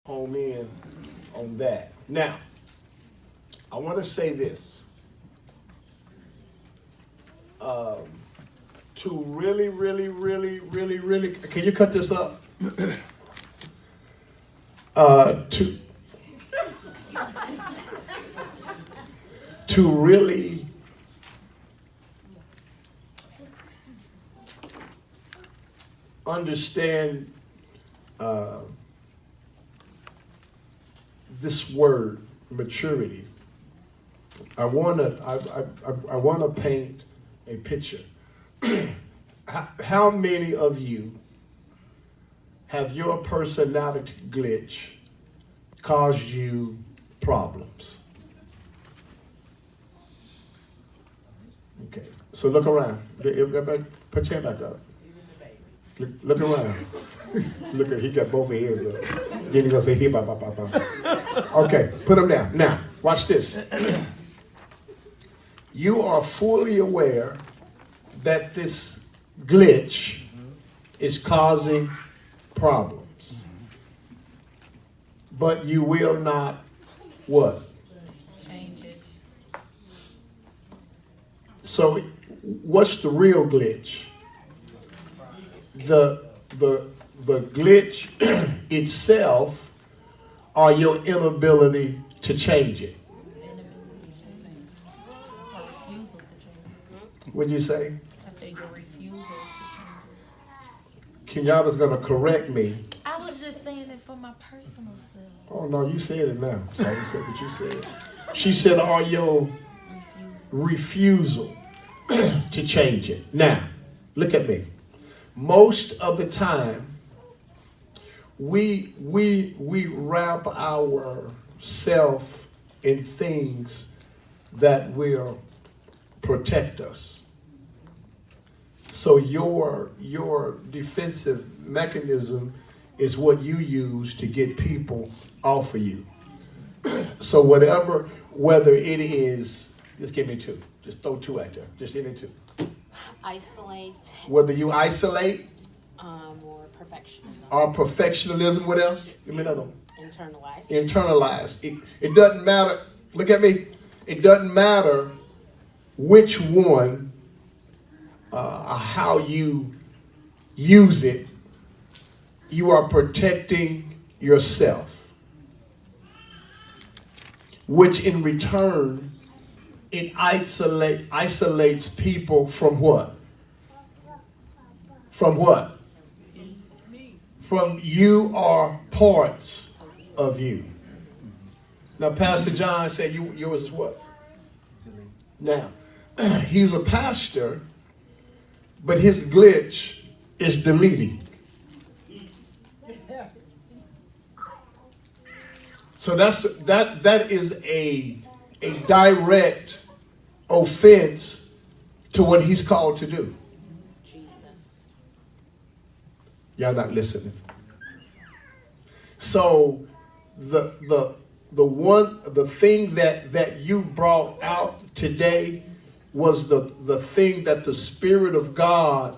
home in on that. Now, I want to say this. To really, really, really, really, really, can you cut this up? To really understand this word maturity, I wanna paint a picture. How many of you have your personality glitch caused you problems? Okay, so look around. Put your hand back up. Look around. Look at, he got both of his up. Then he's gonna say, here, Okay, put them down. Now, watch this. You are fully aware that this glitch is causing problems. But you will not, what? Change it. So, what's the real glitch? The glitch itself, or your inability to change it. What'd you say? I said your refusal to change it. Kenyatta's gonna correct me. I was just saying it for my personal self. Oh no, you said it now. So I said what you said. She said, "Are your refusal to change it?" Now, look at me. Most of the time, we wrap ourself in things that will protect us. So your defensive mechanism is what you use to get people off of you. So whether it is, just give me two. Just throw two out there. Just give me two. Isolate. Whether you isolate Or perfectionism. or perfectionism, what else? Give me another one. Internalize. Internalize. It doesn't matter. Look at me. It doesn't matter which one, how you use it. You are protecting yourself, which in return, it isolates people from what? From what? From you or parts of you. Now, Pastor John said yours is what? Now, he's a pastor, but his glitch is deleting. So that is a direct offense to what he's called to do. Jesus. Y'all not listening. So the thing that you brought out today was the thing that the Spirit of God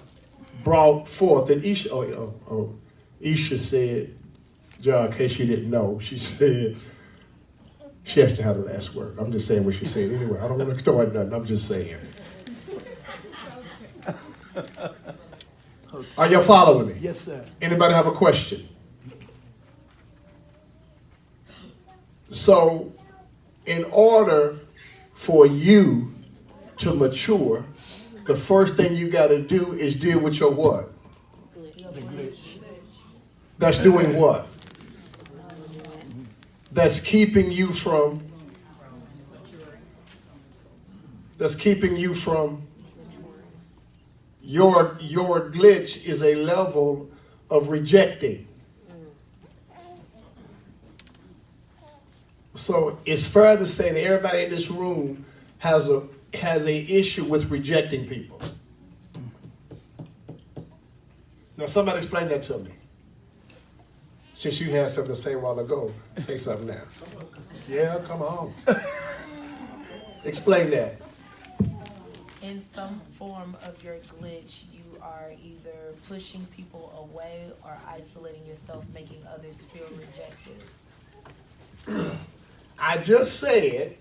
brought forth. And Isha said, John, in case you didn't know, she said, she has to have the last word. I'm just saying what she said anyway. I don't want to throw out nothing. I'm just saying. Are y'all following me? Yes, sir. Anybody have a question? So, in order for you to mature, the first thing you got to do is deal with your what? The glitch. That's doing what? That's keeping you from your glitch is a level of rejecting. So it's fair to say that everybody in this room has a issue with rejecting people. Now somebody explain that to me. Since you had something to say a while ago, say something now. Yeah, come on. Explain that. In some form of your glitch, you are either pushing people away or isolating yourself, making others feel rejected. I just said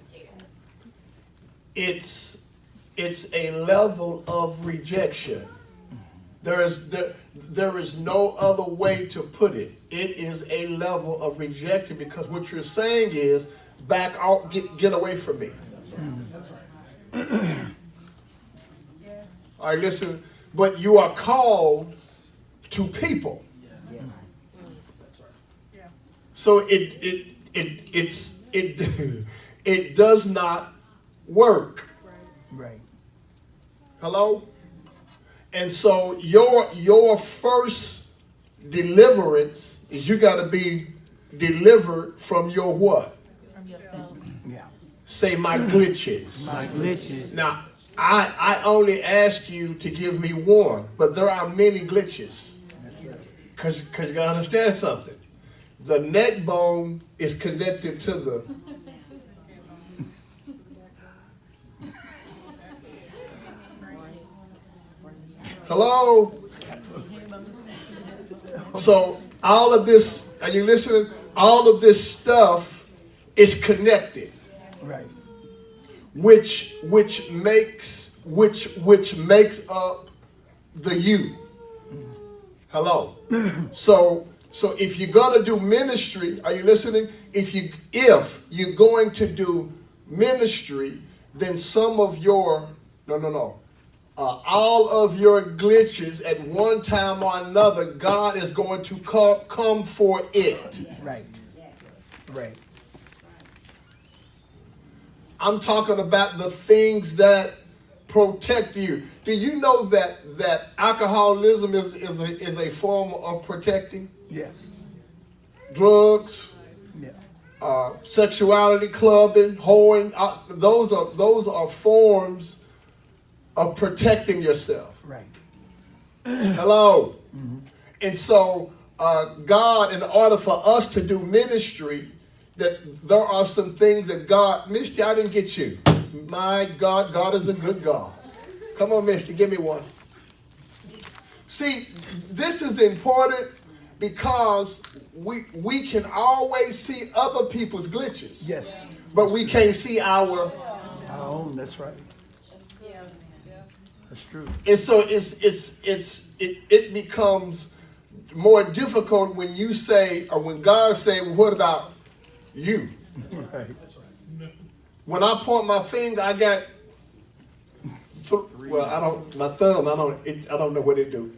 it's a level of rejection. There is no other way to put it. It is a level of rejection, because what you're saying is, back out, get away from me. All right, listen, but you are called to people. So it does not work. Right. Hello? And so your first deliverance is you got to be delivered from your what? From yourself. Yeah. Say my glitches. My glitches. Now, I only ask you to give me one, but there are many glitches. That's right. Because you got to understand something. The neck bone is connected to the... Hello? So all of this, are you listening? All of this stuff is connected. Right. Which makes up the you. Hello. So if you're gonna do ministry, are you listening? If you're going to do ministry, then some of your all of your glitches at one time or another, God is going to come for it. Right. Right. I'm talking about the things that protect you. Do you know that alcoholism is a form of protecting? Yes. Drugs, Yeah. sexuality, clubbing, whoring, those are forms of protecting yourself. Right. Hello. Mm-hmm. And so God, in order for us to do ministry, that there are some things that God, Misty, I didn't get you. My God, God is a good God. Come on, Misty, give me one. See, this is important because we can always see other people's glitches. Yes. But we can't see our own. That's right. That's true. And so it becomes more difficult when you say, or when God say, well, what about you? Right. When I point my finger, I got, my thumb, I don't know what it do.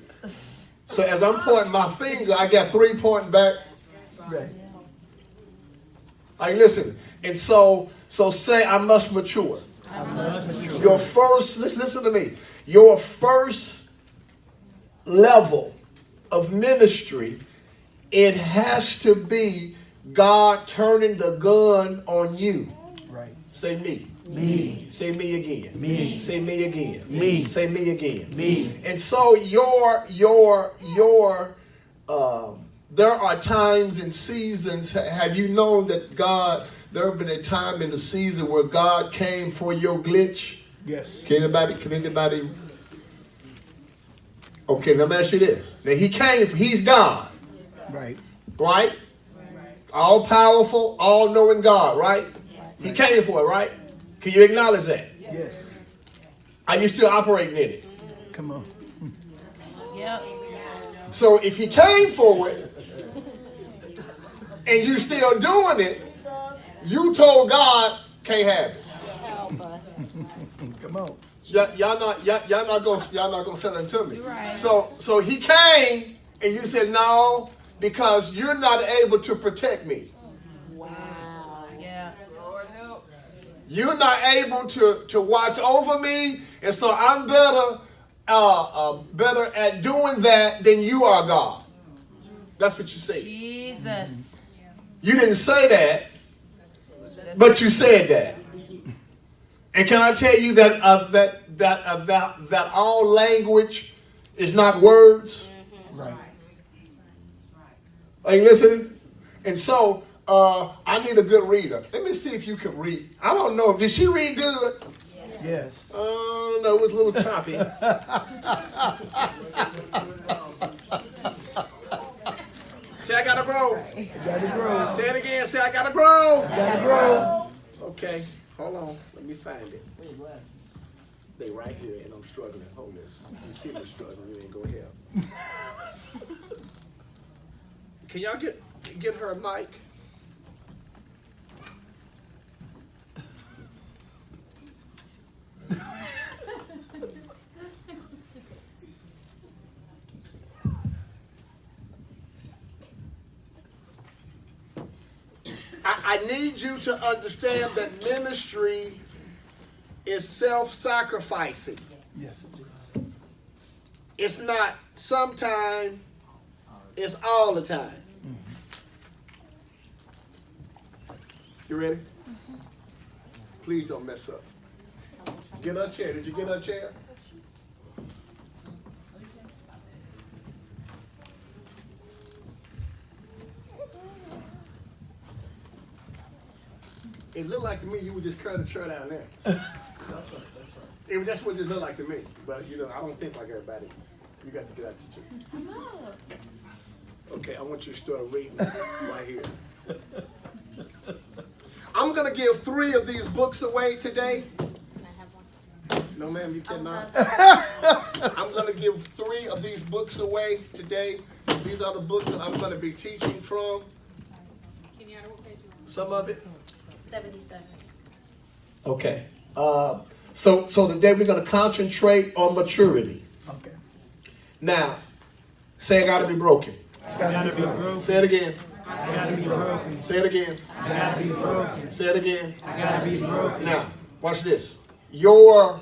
So as I'm pointing my finger, I got 3 pointing back. Right. Like, listen, and so say I must mature. I must mature. Your first, listen to me. Your first level of ministry, it has to be God turning the gun on you. Right. Say me. Me. Say me again. Me. Say me again. Me. Say me again. Me. And so there are times and seasons. Have you known that God, there have been a time in the season where God came for your glitch? Yes. Can anybody? Okay, let me ask you this. Now he's God. Right. Right? All powerful, all knowing God, right? He came for it, right? Can you acknowledge that? Yes. Are you still operating in it? Come on. Yep. So if he came for it and you still doing it, you told God can't have it. Help us. Come on. Y'all not gonna send it to me. Right. So he came and you said no, because you're not able to protect me. Wow. Yeah. You're not able to watch over me, and so I'm better at doing that than you are, God. That's what you say. Jesus. You didn't say that, but you said that. And can I tell you that all language is not words? Right. Are you listening? And so I need a good reader. Let me see if you can read. I don't know. Did she read good? Yes. Oh, no, it was a little choppy. Say I gotta grow. You gotta grow. Say it again. Say I gotta grow. You gotta grow. Okay, hold on. Let me find it. They right here, and I'm struggling. Hold this. You see me struggling, you ain't gonna help. Can y'all get her a mic? I need you to understand that ministry is self-sacrificing. Yes. It's not sometime, it's all the time. You ready? Please don't mess up. Get her a chair. Did you get her a chair? It looked like to me you would just cut the chair down there. That's what it looked like to me. But you know, I don't think like everybody. You got to get out the chair. Okay, I want you to start reading right here. I'm gonna give 3 of these books away today. Can I have one? No, ma'am, you cannot. I'm gonna give 3 of these books away today. These are the books that I'm gonna be teaching from. Some of it. 77. Okay. So today we're gonna concentrate on maturity. Okay. Now, say I gotta be broken. It's got to be broken. Say it again. I gotta be broken. Say it again. I gotta be broken. Say it again. I gotta be broken. Now, watch this. Your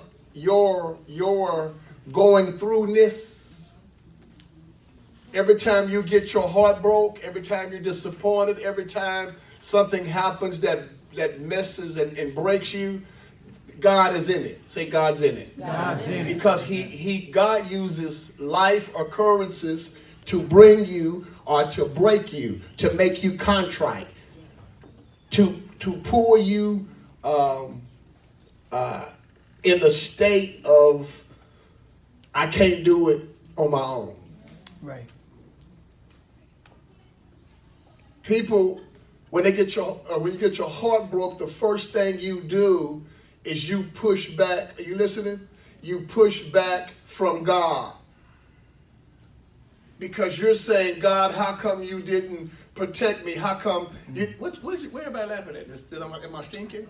going through this, every time you get your heart broke, every time you're disappointed, every time something happens that messes and breaks you, God is in it. Say God's in it. God's in it. Because God uses life occurrences to bring you or to break you, to make you contrite, to pull you in the state of I can't do it on my own. Right. People, when you get your heart broke, the first thing you do is you push back. Are you listening? You push back from God. Because you're saying, God, how come you didn't protect me? How come you, what is it? Where everybody laughing at this? Am I stinking?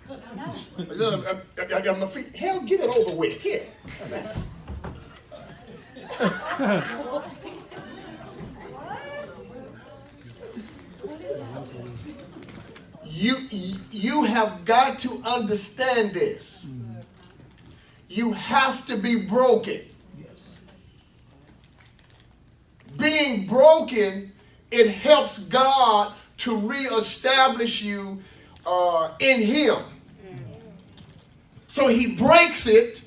I got my feet. Hell, get it over with. Here. You have got to understand this. You have to be broken. Being broken, it helps God to reestablish you in Him. So He breaks it,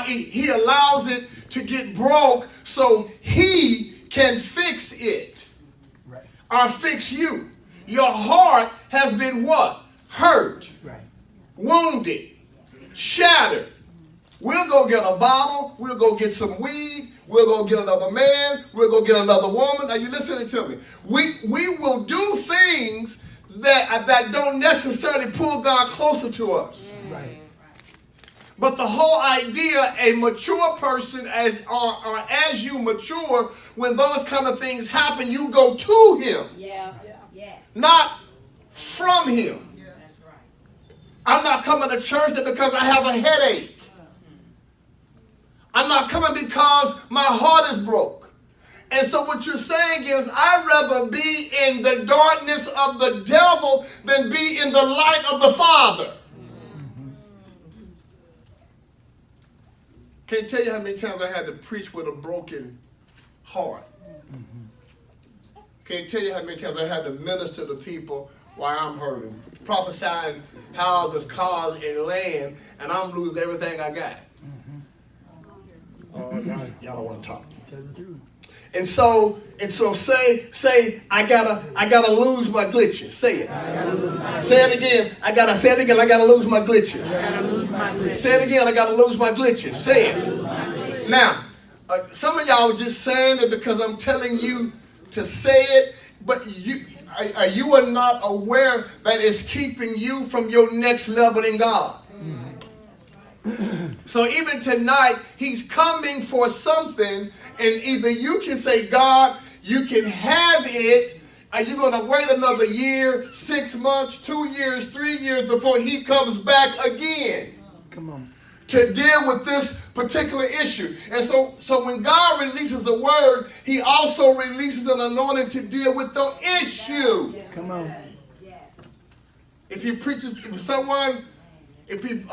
He allows it to get broke so He can fix it. Right. Or fix you. Your heart has been what? Hurt. Right. Wounded. Shattered. We'll go get a bottle. We'll go get some weed. We'll go get another man. We'll go get another woman. Are you listening to me? We will do things that don't necessarily pull God closer to us. Right. But the whole idea, a mature person, as you mature, when those kind of things happen, you go to Him. Yeah. Yes. Not from Him. I'm not coming to church because I have a headache. I'm not coming because my heart is broke. And so what you're saying is, I'd rather be in the darkness of the devil than be in the light of the Father. Can't tell you how many times I had to preach with a broken heart. Can't tell you how many times I had to minister to people while I'm hurting, prophesying houses, cars, and land, and I'm losing everything I got. Oh, y'all don't want to talk. And so say I gotta lose my glitches. Say it. Say it again. I gotta lose my glitches. Say it again. I gotta lose my glitches. Say it. Now, some of y'all are just saying it because I'm telling you to say it, but you are not aware that it's keeping you from your next level in God. So even tonight, he's coming for something, and either you can say, God, you can have it, and you're going to wait another year, 6 months, 2 years, 3 years before he comes back again. Come on. To deal with this particular issue. And so when God releases a word, he also releases an anointing to deal with the issue. Come on. If he preaches, if he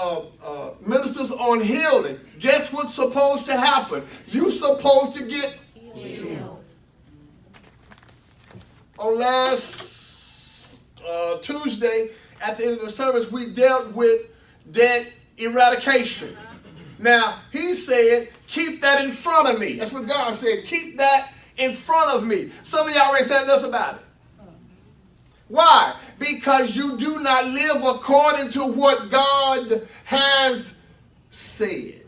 ministers on healing, guess what's supposed to happen? You're supposed to get healed. On last Tuesday, at the end of the service, we dealt with debt eradication. Now, he said, keep that in front of me. That's what God said. Keep that in front of me. Some of y'all ain't saying nothing about it. Why? Because you do not live according to what God has said.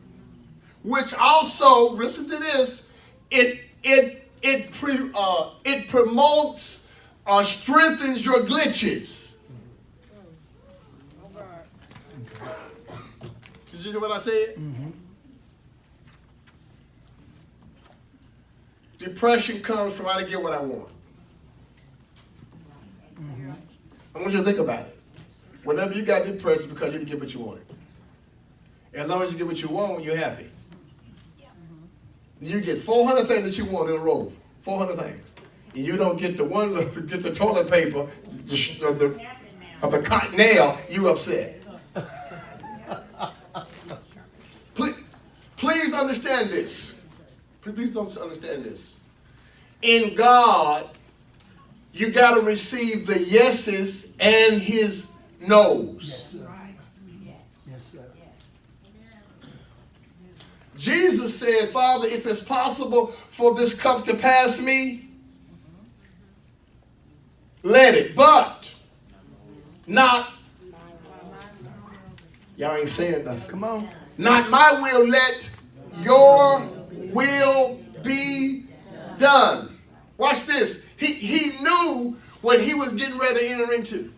Which also, listen to this, it promotes or strengthens your glitches. Did you hear what I said? Mm-hmm. Depression comes from I didn't get what I want. Mm-hmm. I want you to think about it. Whenever you got depressed, it's because you didn't get what you wanted. And as long as you get what you want, you're happy. You get 400 things that you want in a row. 400 things. And you don't get the one, get the toilet paper, the cotton nail, you upset. Please understand this. Please don't understand this. In God, you got to receive the yeses and his no's. Yes, sir. Jesus said, Father, if it's possible for this cup to pass me, let it. But not. Y'all ain't saying nothing. Come on. Not my will, let your will be done. Watch this. He knew what he was getting ready to enter into.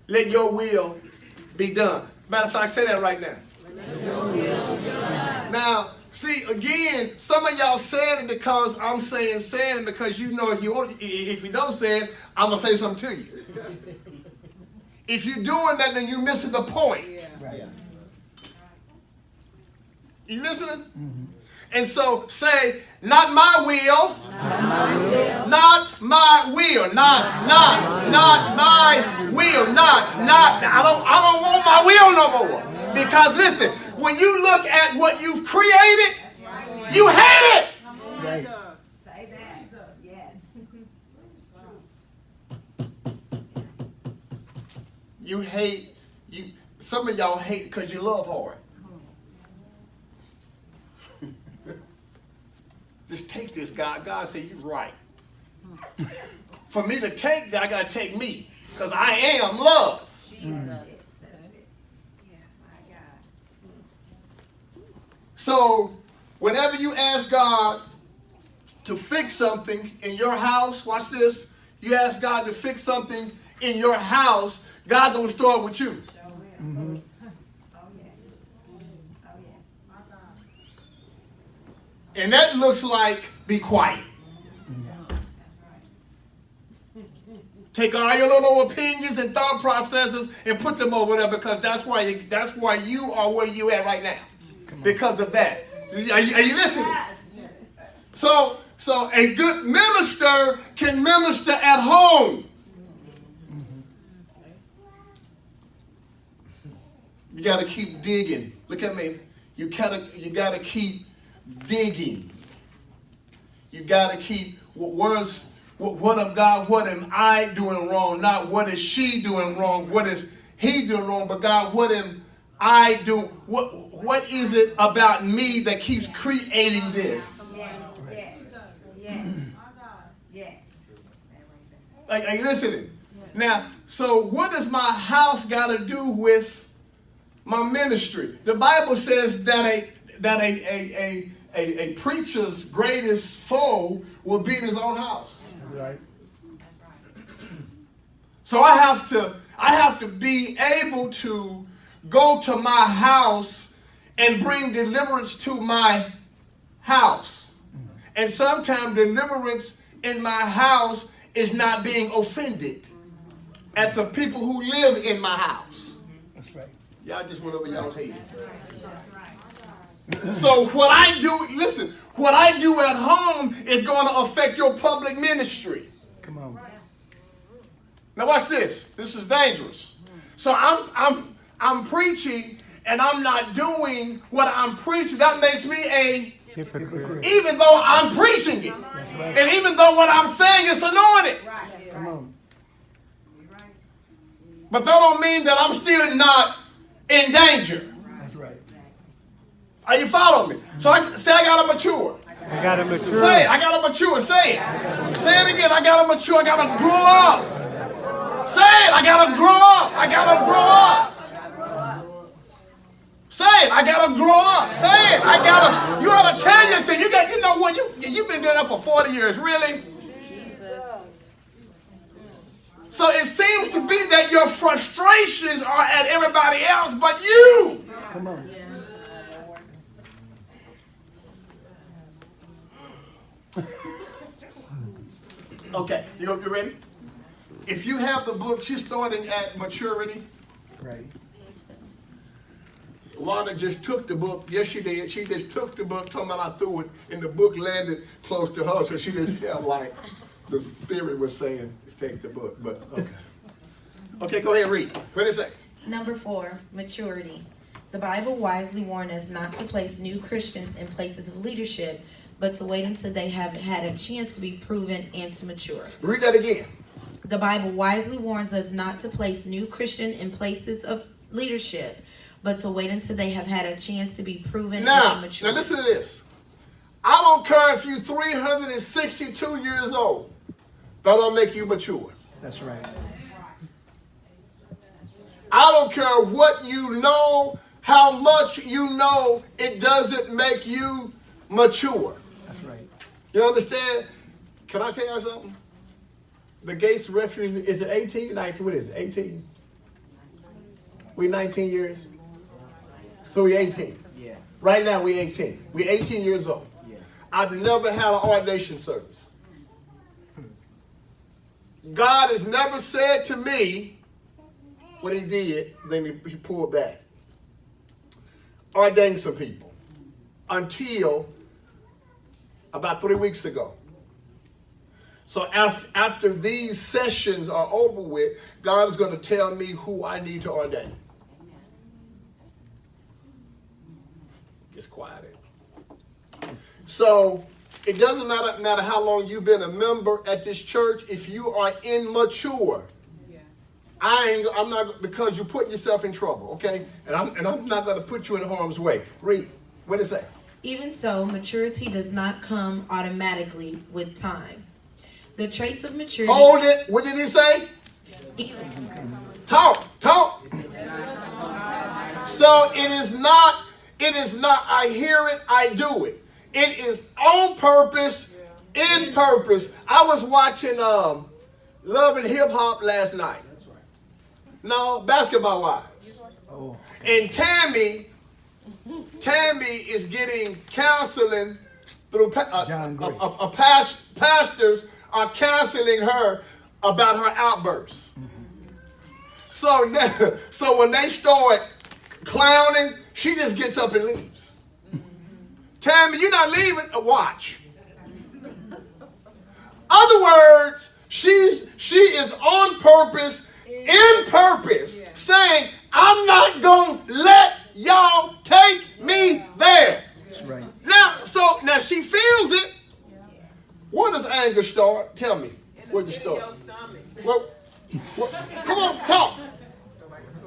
Let your will be done. Matter of fact, say that right now. Let your will be done. Now, see, again, some of y'all saying it because I'm saying it because you know if you don't say it, I'm going to say something to you. If you're doing that, then you're missing the point. Right. You listening? Mm-hmm. And so say, not my will. Not my will. Not my will. Not my will. I don't want my will no more. Because listen, when you look at what you've created, you hate it. Right. Say that. Yes. You hate, some of y'all hate because you love hard. Just take this, God. God said, you're right. For me to take that, I got to take me. Because I am love. Jesus. So, whenever you ask God to fix something in your house, watch this. You ask God to fix something in your house, God going to start with you. Mm-hmm. And that looks like be quiet. Take all your little opinions and thought processes and put them over there because that's why you are where you at right now. Because of that. Are you listening? So a good minister can minister at home. You got to keep digging. Look at me. You got to keep digging. You got to keep what of God, what am I doing wrong? Not what is she doing wrong? What is he doing wrong? But God, what am I do? What is it about me that keeps creating this? Like, are you listening? Now, so what does my house got to do with my ministry? The Bible says that a preacher's greatest foe will be in his own house. Right. So I have to be able to go to my house and bring deliverance to my house. And sometimes deliverance in my house is not being offended at the people who live in my house. That's right. Y'all just went over y'all's head. So what I do, listen, what I do at home is going to affect your public ministry. Come on. Now watch this. This is dangerous. So I'm preaching and I'm not doing what I'm preaching. That makes me a Hypocrite. even though I'm preaching it. And even though what I'm saying is anointed. Come on. But that don't mean that I'm still not in danger. That's right. Are you following me? So I gotta mature. I gotta mature. Say it, I gotta mature. Say it. Say it again, I gotta mature. I gotta grow up. Say it, I gotta grow up. I gotta grow up. Say it, I gotta grow up. Say it, I gotta. You ought to tell yourself. You know what? You've been doing that for 40 years, really. So it seems to be that your frustrations are at everybody else but you. Come on. Okay, you ready? If you have the book, she's starting at maturity. Right. Wanda just took the book. Yes, she did. She just took the book, told me I threw it, and the book landed close to her, so she just felt like the Spirit was saying, take the book. But okay. Okay, go ahead and read. What did it say? Number 4, maturity. The Bible wisely warns us not to place new Christians in places of leadership, but to wait until they have had a chance to be proven and to mature. Read that again. The Bible wisely warns us not to place new Christian in places of leadership, but to wait until they have had a chance to be proven and to mature. Now listen to this. I don't care if you're 362 years old. That don't make you mature. That's right. I don't care what you know, how much you know, it doesn't make you mature. That's right. You understand? Can I tell you something? The Gates Refuge, is it 18? 19? What is it? 18? We 19 years? So we 18. Yeah. Right now we 18. We 18 years old. Yeah. I've never had an ordination service. God has never said to me what he did, then he pulled back. Ordained some people until about 3 weeks ago. So after these sessions are over with, God is going to tell me who I need to ordain. It's quiet. So it doesn't matter how long you've been a member at this church. If you are immature, I'm not, because you're putting yourself in trouble, okay? And I'm not going to put you in harm's way. Read. What does it say? Even so, maturity does not come automatically with time. The traits of maturity. Hold it. What did he say? Talk. So it is not, I hear it, I do it. It is on purpose, in purpose. I was watching Love and Hip Hop last night. No, Basketball Wives. Oh. And Tammy is getting counseling through pastors are counseling her about her outbursts. So when they start clowning, she just gets up and leaves. Tammy, you're not leaving. Watch. Other words, she is on purpose, in purpose, saying, I'm not going to let y'all take me there. That's right. Now she feels it. Where does anger start? Tell me. Where does it start? Come on, talk.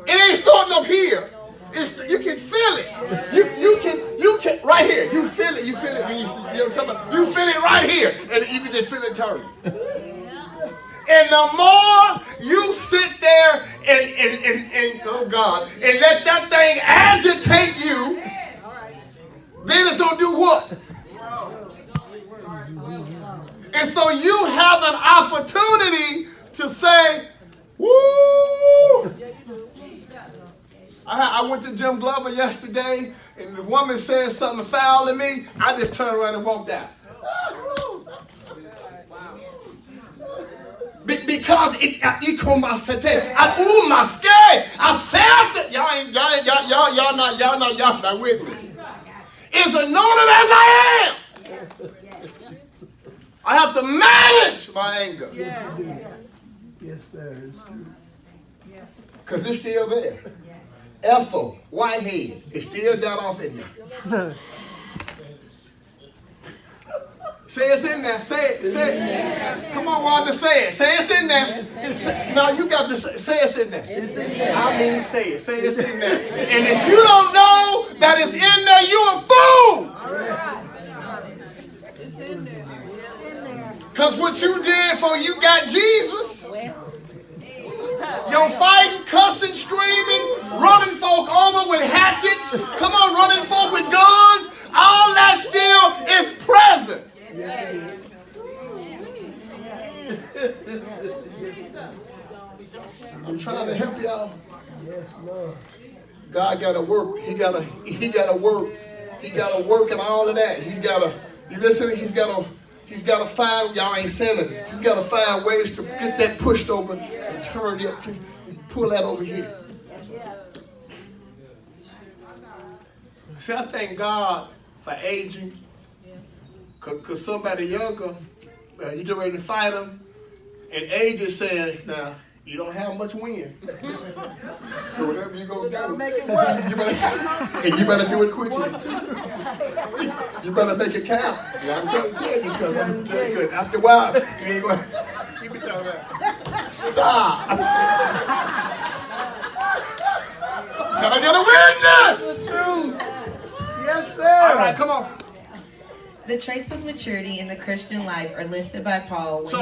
It ain't starting up here. You can feel it. You can right here. You feel it. You know what I'm talking about? You feel it right here. And you can just feel it turning. And the more you sit there and oh God, and let that thing agitate you, then it's going to do what? And so you have an opportunity to say, Woo! I went to Jim Glover yesterday, and the woman said something foul to me. I just turned around and walked out. Because I felt it. Y'all not with me. It's anointed as I am. I have to manage my anger. Yes, sir. It's true. Because it's still there. Ethel, Whitehead, is still down off in there. Say it's in there. Say it. Say it. Come on, Wanda, say it. Say it's in there. No, you got to say it's in there. I mean, say it. Say it's in there. And if you don't know that it's in there, you a fool. Because what you did for you got Jesus. You're fighting, cussing, screaming, running folk over with hatchets. Come on, running folk with guns. All that still is present. I'm trying to help y'all. Yes, Lord. God got to work. He got to work. He got to work and all of that. He's got to. You listen. He's got to find. Y'all ain't saying it. He's got to find ways to get that pushed over and turn it, and pull that over here. See, I thank God for aging. Because somebody younger, you get ready to fight them, and age is saying, now, you don't have much wind. So whatever you go do, Make it work. you better do it quickly. You better make it count. Yeah, I'm trying to tell you, because I'm telling you, after a while, you ain't going to keep it talking about. Stop. Can I get a witness? Yes, sir. All right, come on. The traits of maturity in the Christian life are listed by Paul. So,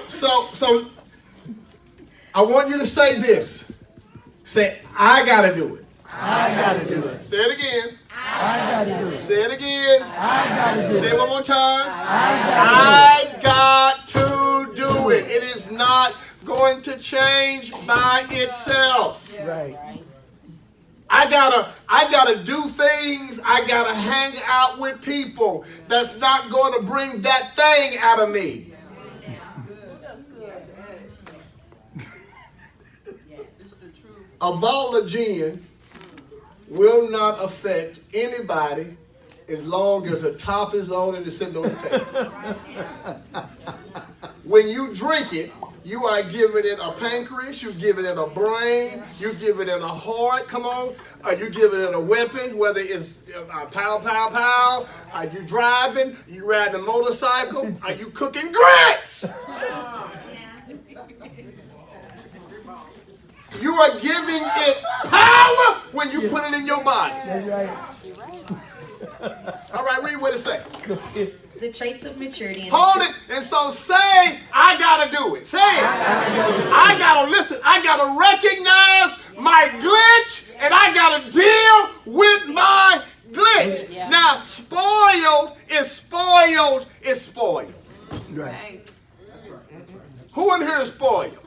So, I want you to say this. Say, I gotta do it. I gotta do it. Say it again. I gotta do it. Say it again. I gotta do Say it. it one more time. I I got to do it. It is not going to change by itself. Right. I gotta do things. I gotta hang out with people that's not going to bring that thing out of me. A bottle of gin will not affect anybody as long as the top is on and it's sitting on the table. When you drink it, you are giving it a pancreas, you're giving it a brain, you're giving it a heart, come on. You're giving it a weapon, whether it's pow, pow, pow. Are you driving? You riding a motorcycle? Are you cooking grits? You are giving it power when you put it in your body. That's right. All right, read what it say. The traits of maturity in Hold it. And so say, I gotta do it. Say it. I gotta listen. I gotta recognize my glitch and I gotta deal with my glitch. Yeah. Now, spoiled is spoiled is spoiled. Right. Who in here is spoiled?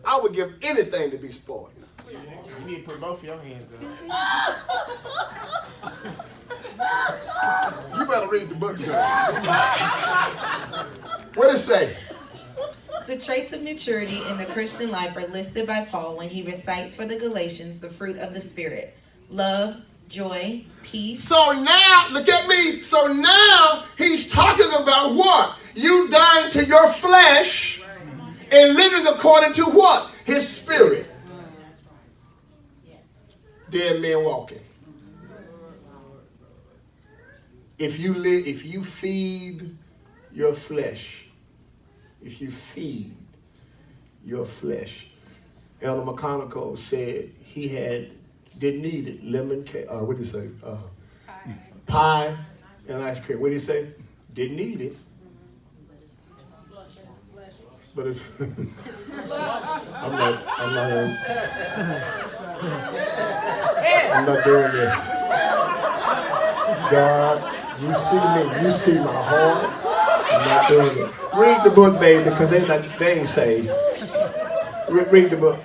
I would give anything to be spoiled. You need to put both of your hands up. You better read the book, girl. What it say? The traits of maturity in the Christian life are listed by Paul when he recites for the Galatians the fruit of the Spirit: love, joy, peace. So now, look at me. So now he's talking about what? You dying to your flesh and living according to what? His spirit. Dead men walking. If you feed your flesh, Elder McConaughey said he didn't need it. Lemon cake, what did he say? Pie and ice cream. What did he say? Didn't need it. But if I'm not doing this. God, you see me, you see my heart. I'm not doing it. Read the book, baby, because they ain't saved. Read the book.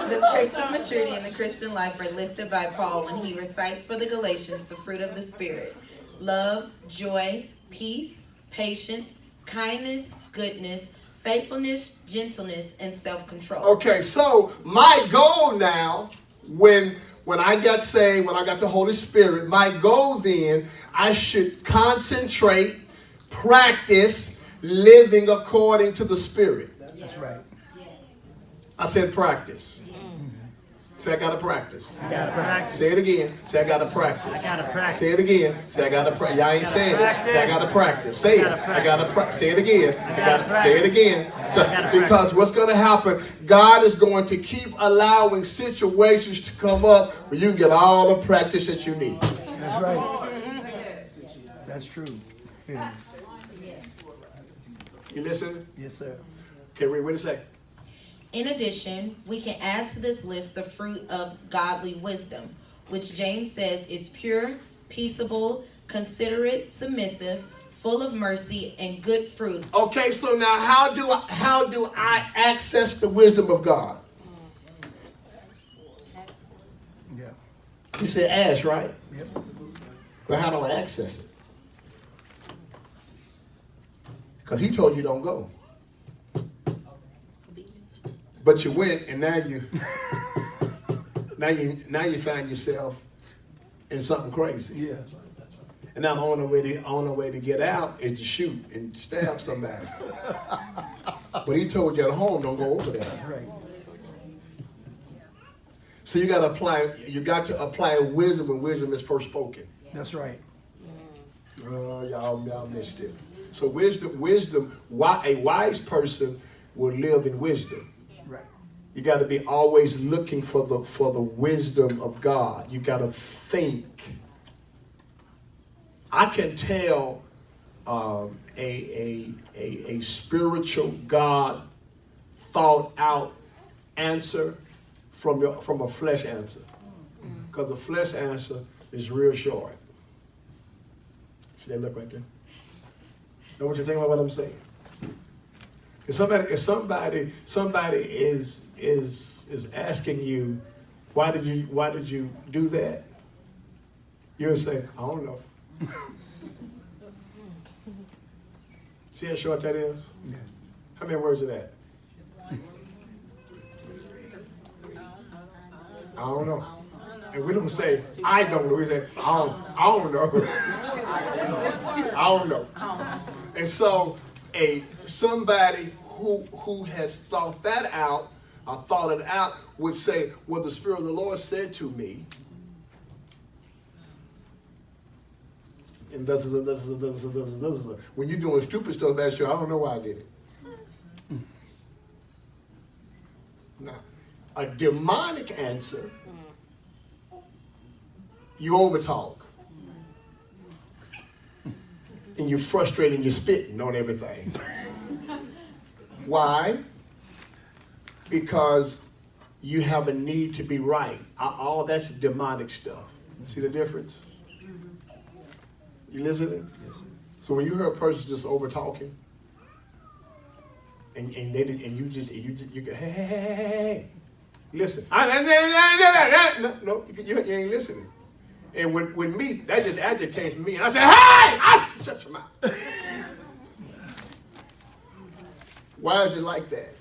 The traits of maturity in the Christian life are listed by Paul when he recites for the Galatians the fruit of the Spirit: love, joy, peace, patience, kindness, goodness, faithfulness, gentleness, and self-control. Okay, so my goal now, when I got saved, when I got the Holy Spirit, my goal then, I should concentrate, practice living according to the Spirit. That's right. I said practice. Say I gotta practice. I gotta practice. Say it again. Say I gotta practice. I gotta practice. Say it again. Say I gotta practice. Y'all ain't saying it. Say I gotta practice. Say it. I gotta practice. Say it again. I gotta say it again. So, because what's gonna happen? God is going to keep allowing situations to come up where you can get all the practice that you need. That's right. That's true. Yeah. You listen? Yes, sir. Okay, read what it say. In addition, we can add to this list the fruit of godly wisdom, which James says is pure, peaceable, considerate, submissive, full of mercy, and good fruit. Okay, so now how do I access the wisdom of God? Yeah. You said ask, right? Yep. But how do I access it? Because he told you don't go. But you went, and now you find yourself in something crazy. Yeah. And now the only way to get out is to shoot and stab somebody. But he told you at home, don't go over there. Right. So you got to apply wisdom when wisdom is first spoken. That's right. Y'all missed it. So wisdom. A wise person will live in wisdom. Right. You got to be always looking for the wisdom of God. You got to think. I can tell a spiritual God thought out answer from a flesh answer, because a flesh answer is real short. See that look right there? Know what you think about what I'm saying? If somebody is asking you, why did you do that? You'll say, I don't know. See how short that is? Yeah. How many words are that? I don't know. And we don't say, I don't know. We say, I don't know. I don't know. And so somebody who has thought that out, or thought it out, would say, well, the Spirit of the Lord said to me, and this. When you're doing stupid stuff, that's sure, I don't know why I did it. Now, a demonic answer, you overtalk. And you're frustrated and you're spitting on everything. Why? Because you have a need to be right. All that's demonic stuff. See the difference? You listening? Yes, sir. So when you hear a person just over talking, and you go, hey, listen. No, you ain't listening. And with me, that just agitates me. And I say, hey, shut your mouth. Why is it like that?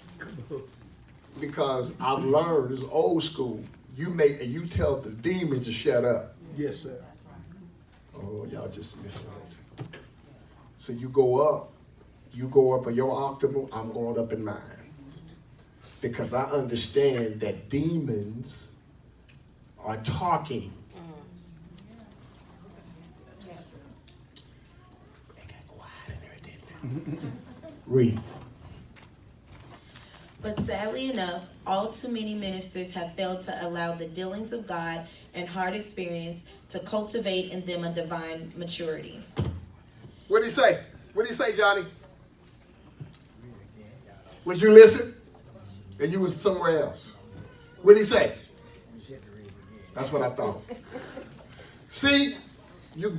Because I've learned, it's old school. You tell the demons to shut up. Yes, sir. Oh, y'all just missing it. So you go up in your octave, I'm going up in mine. Because I understand that demons are talking. It got quiet in there, didn't it? Read. But sadly enough, all too many ministers have failed to allow the dealings of God and hard experience to cultivate in them a divine maturity. What did he say? What did he say, Johnny? Would you listen? And you was somewhere else. What did he say? That's what I thought. See, you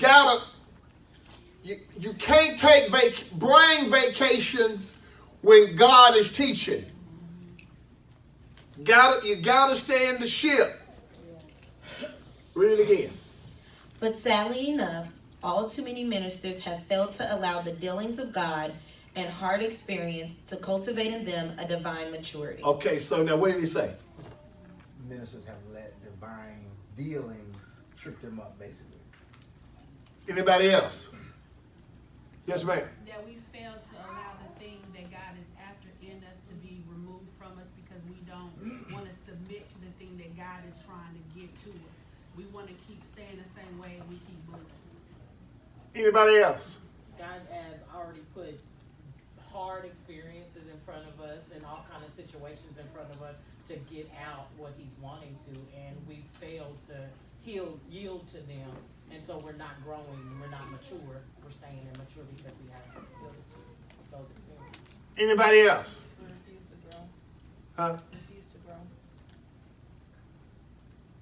can't take brain vacations when God is teaching. You gotta stay in the ship. Read it again. But sadly enough, all too many ministers have failed to allow the dealings of God and hard experience to cultivate in them a divine maturity. Okay, so now what did he say? Ministers have let divine dealings trick them up, basically. Anybody else? Yes, ma'am. That we fail to allow the thing that God is after in us to be removed from us because we don't want to submit to the thing that God is trying to give to us. We want to keep staying the same way and we keep moving. Anybody else? God has already put hard experiences in front of us and all kind of situations in front of us to get out what he's wanting to, and we failed to yield to them, and so we're not growing, we're not mature, we're staying immature because we haven't yielded to those experiences. Anybody else? We refuse to grow. Huh? Refuse to grow.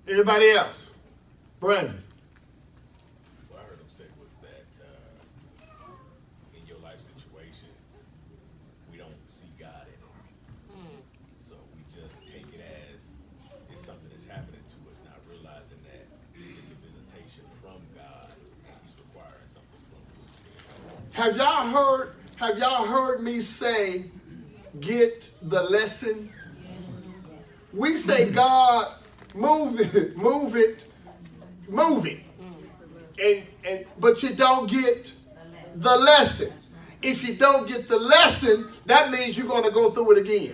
Anybody else? Brandon. What I heard him say was that in your life situations, we don't see God in it. So we just take it as it's something that's happening to us, not realizing that it's a visitation from God and he's requiring something from you. Have y'all heard me say, get the lesson? We say, God, move it. But you don't get the lesson. If you don't get the lesson, that means you're going to go through it again.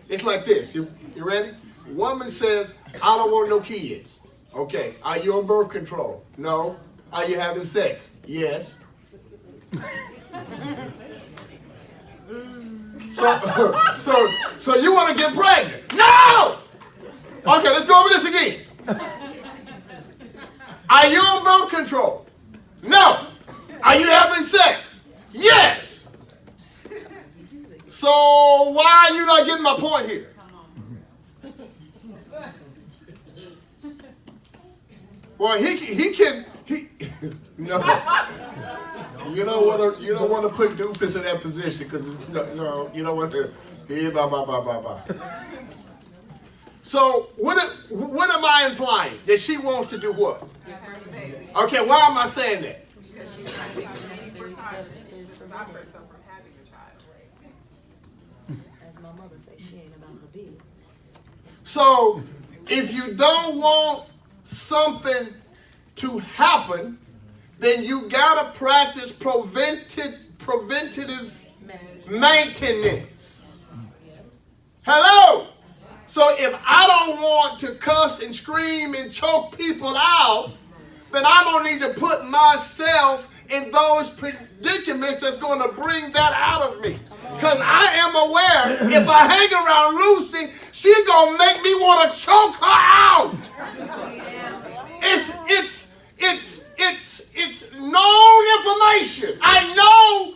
It's like this. You ready? Woman says, I don't want no kids. Okay. Are you on birth control? No. Are you having sex? Yes. So you want to get pregnant? No! Okay, let's go over this again. Are you on birth control? No. Are you having sex? Yes. So why are you not getting my point here? Well, no. You don't want to put doofus in that position because it's you don't want to. So what am I implying? That she wants to do what? Okay, why am I saying that? Because she's not taking necessary steps to prevent it. As my mother says, she ain't about her business. So if you don't want something to happen, then you gotta practice preventative maintenance. Hello? So if I don't want to cuss and scream and choke people out, then I don't need to put myself in those predicaments that's going to bring that out of me. Because I am aware if I hang around Lucy, she's going to make me want to choke her out. It's known information. I know,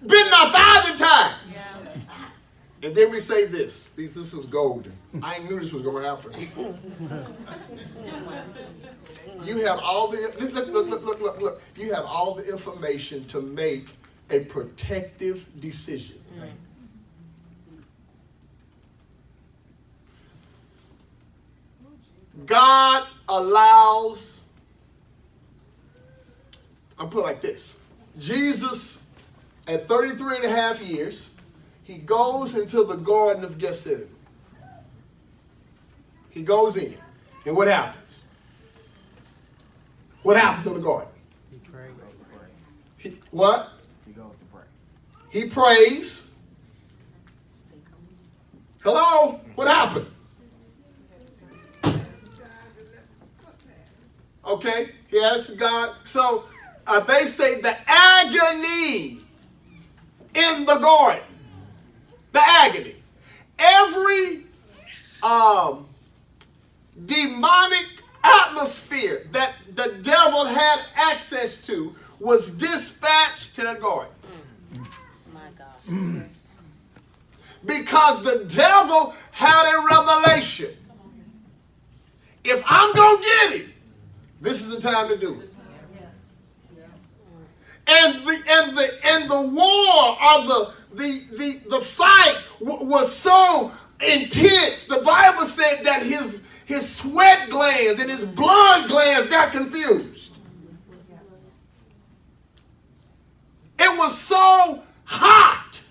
been 1,000 times. And then we say this. This is golden. I knew this was going to happen. You have all the look. You have all the information to make a protective decision. God allows, I'll put it like this. Jesus, at 33 and a half years, he goes into the Garden of Gethsemane. He goes in. And what happens? What happens in the garden? He prays. What? He goes to pray. He prays. Hello? What happened? Okay, he asks God. So they say the agony in the garden. The agony. Every demonic atmosphere that the devil had access to was dispatched to that garden. My God, Jesus. Because the devil had a revelation. If I'm going to get him, this is the time to do it. And the war or the fight was so intense. The Bible said that his sweat glands and his blood glands got confused. It was so hot.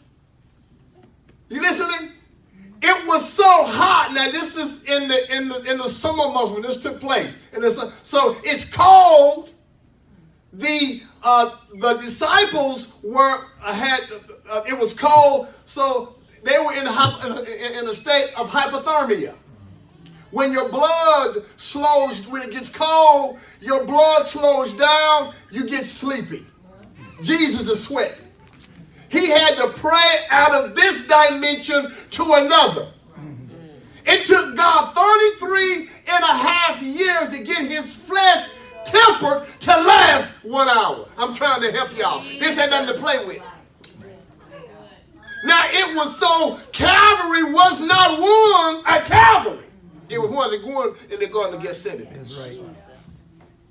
You listening? It was so hot. Now this is in the summer months when this took place. So it's cold. The disciples it was cold, so they were in a state of hypothermia. When your blood slows, when it gets cold, your blood slows down, you get sleepy. Jesus is sweating. He had to pray out of this dimension to another. It took God 33 and a half years to get his flesh tempered to last 1 hour. I'm trying to help y'all. This ain't nothing to play with. Now it was so Calvary was not won at Calvary. It was one going in the Garden of Gethsemane. That's right.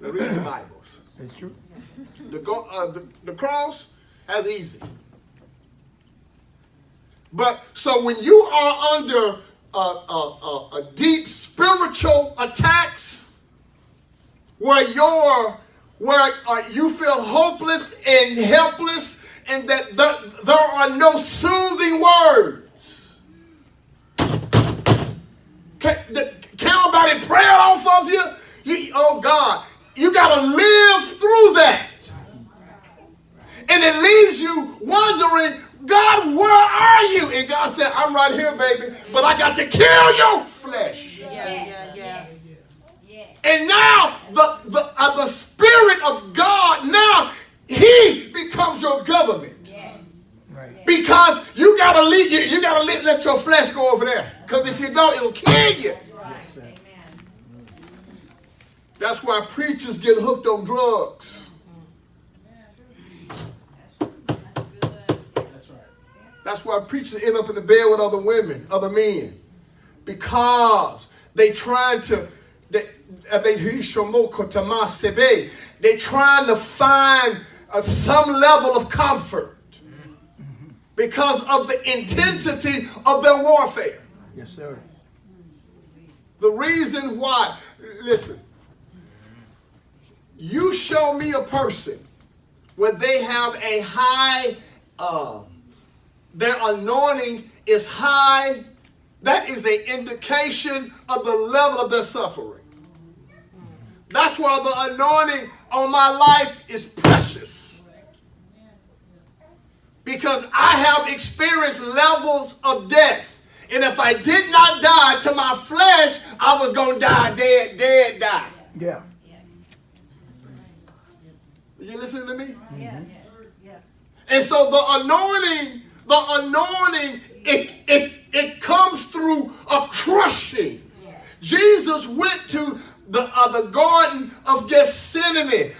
Now read the Bibles. That's true. The cross, that's easy. But so when you are under a deep spiritual attacks, where you feel hopeless and helpless, and that there are no soothing words, can't nobody pray it off of you. Oh God, you got to live through that, and it leaves you wondering, God, where are you? And God said, I'm right here, baby, but I got to kill your flesh. Yeah. And now the Spirit of God, now he becomes your government. Right. Because you gotta let your flesh go over there. Because if you don't, it'll kill you. That's why preachers get hooked on drugs. That's why preachers end up in the bed with other women, other men. Because they trying to find some level of comfort because of the intensity of their warfare. Yes, sir. The reason why, listen, you show me a person where they have a high, their anointing is high, that is an indication of the level of their suffering. That's why the anointing on my life is precious. Because I have experienced levels of death. And if I did not die to my flesh, I was going to die dead. Yeah. You listening to me? Yes. And so the anointing, it comes through a crushing. Jesus went to the Garden of Gethsemane,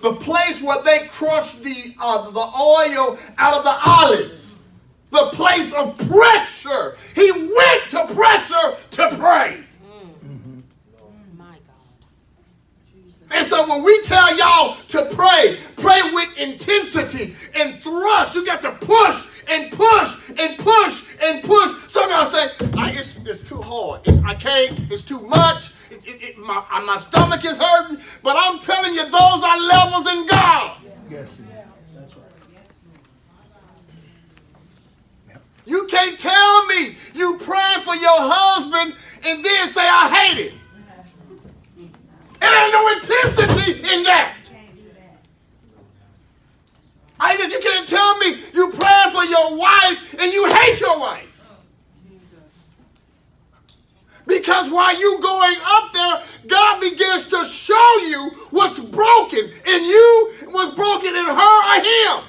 the place where they crushed the oil out of the olives, the place of pressure. He went to pressure to pray. My God. And so when we tell y'all to pray with intensity and thrust. You got to push and push and push and push. Some of y'all say, it's too hard. I can't. It's too much. My stomach is hurting. But I'm telling you, those are levels in God. Yes. That's right. You can't tell me you praying for your husband and then say, I hate him. It ain't no intensity in that. You can't tell me you praying for your wife and you hate your wife. Because while you going up there, God begins to show you what's broken in you, what's broken in her or him.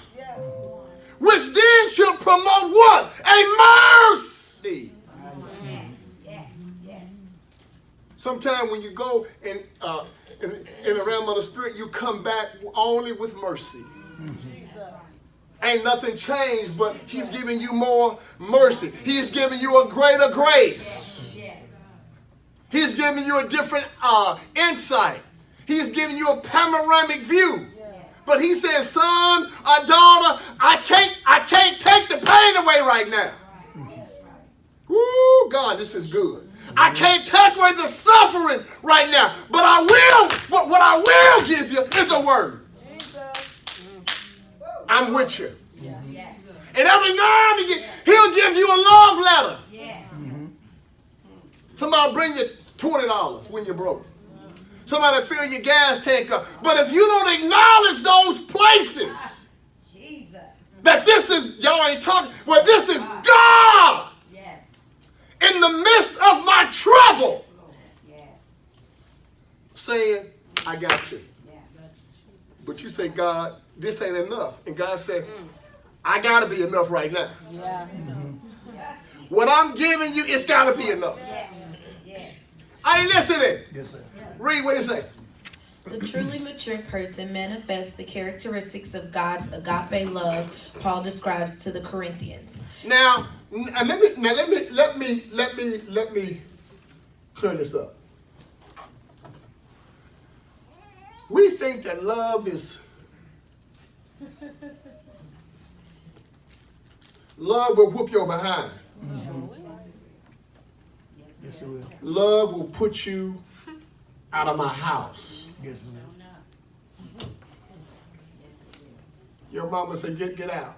Which then should promote what? A mercy. Sometimes when you go in the realm of the spirit, you come back only with mercy. Ain't nothing changed, but he's giving you more mercy. He's giving you a greater grace. He's giving you a different insight. He's giving you a panoramic view. But he says, son or daughter, I can't take the pain away right now. Woo, God, this is good. I can't take away the suffering right now, but I will. What I will give you is a word. I'm with you. And every now and again, he'll give you a love letter. Somebody bring you $20 when you're broke. Somebody fill your gas tank up. But if you don't acknowledge those places, that this is, y'all ain't talking, well, this is God in the midst of my trouble, saying, I got you. But you say, God, this ain't enough. And God said, I got to be enough right now. What I'm giving you, it's got to be enough. Are you listening? Yes, sir. Read what it say. The truly mature person manifests the characteristics of God's agape love Paul describes to the Corinthians. Now, let me clear this up. We think that love will whoop your behind. Yes, it will. Love will put you out of my house. Yes, it will. Your mama said, get out.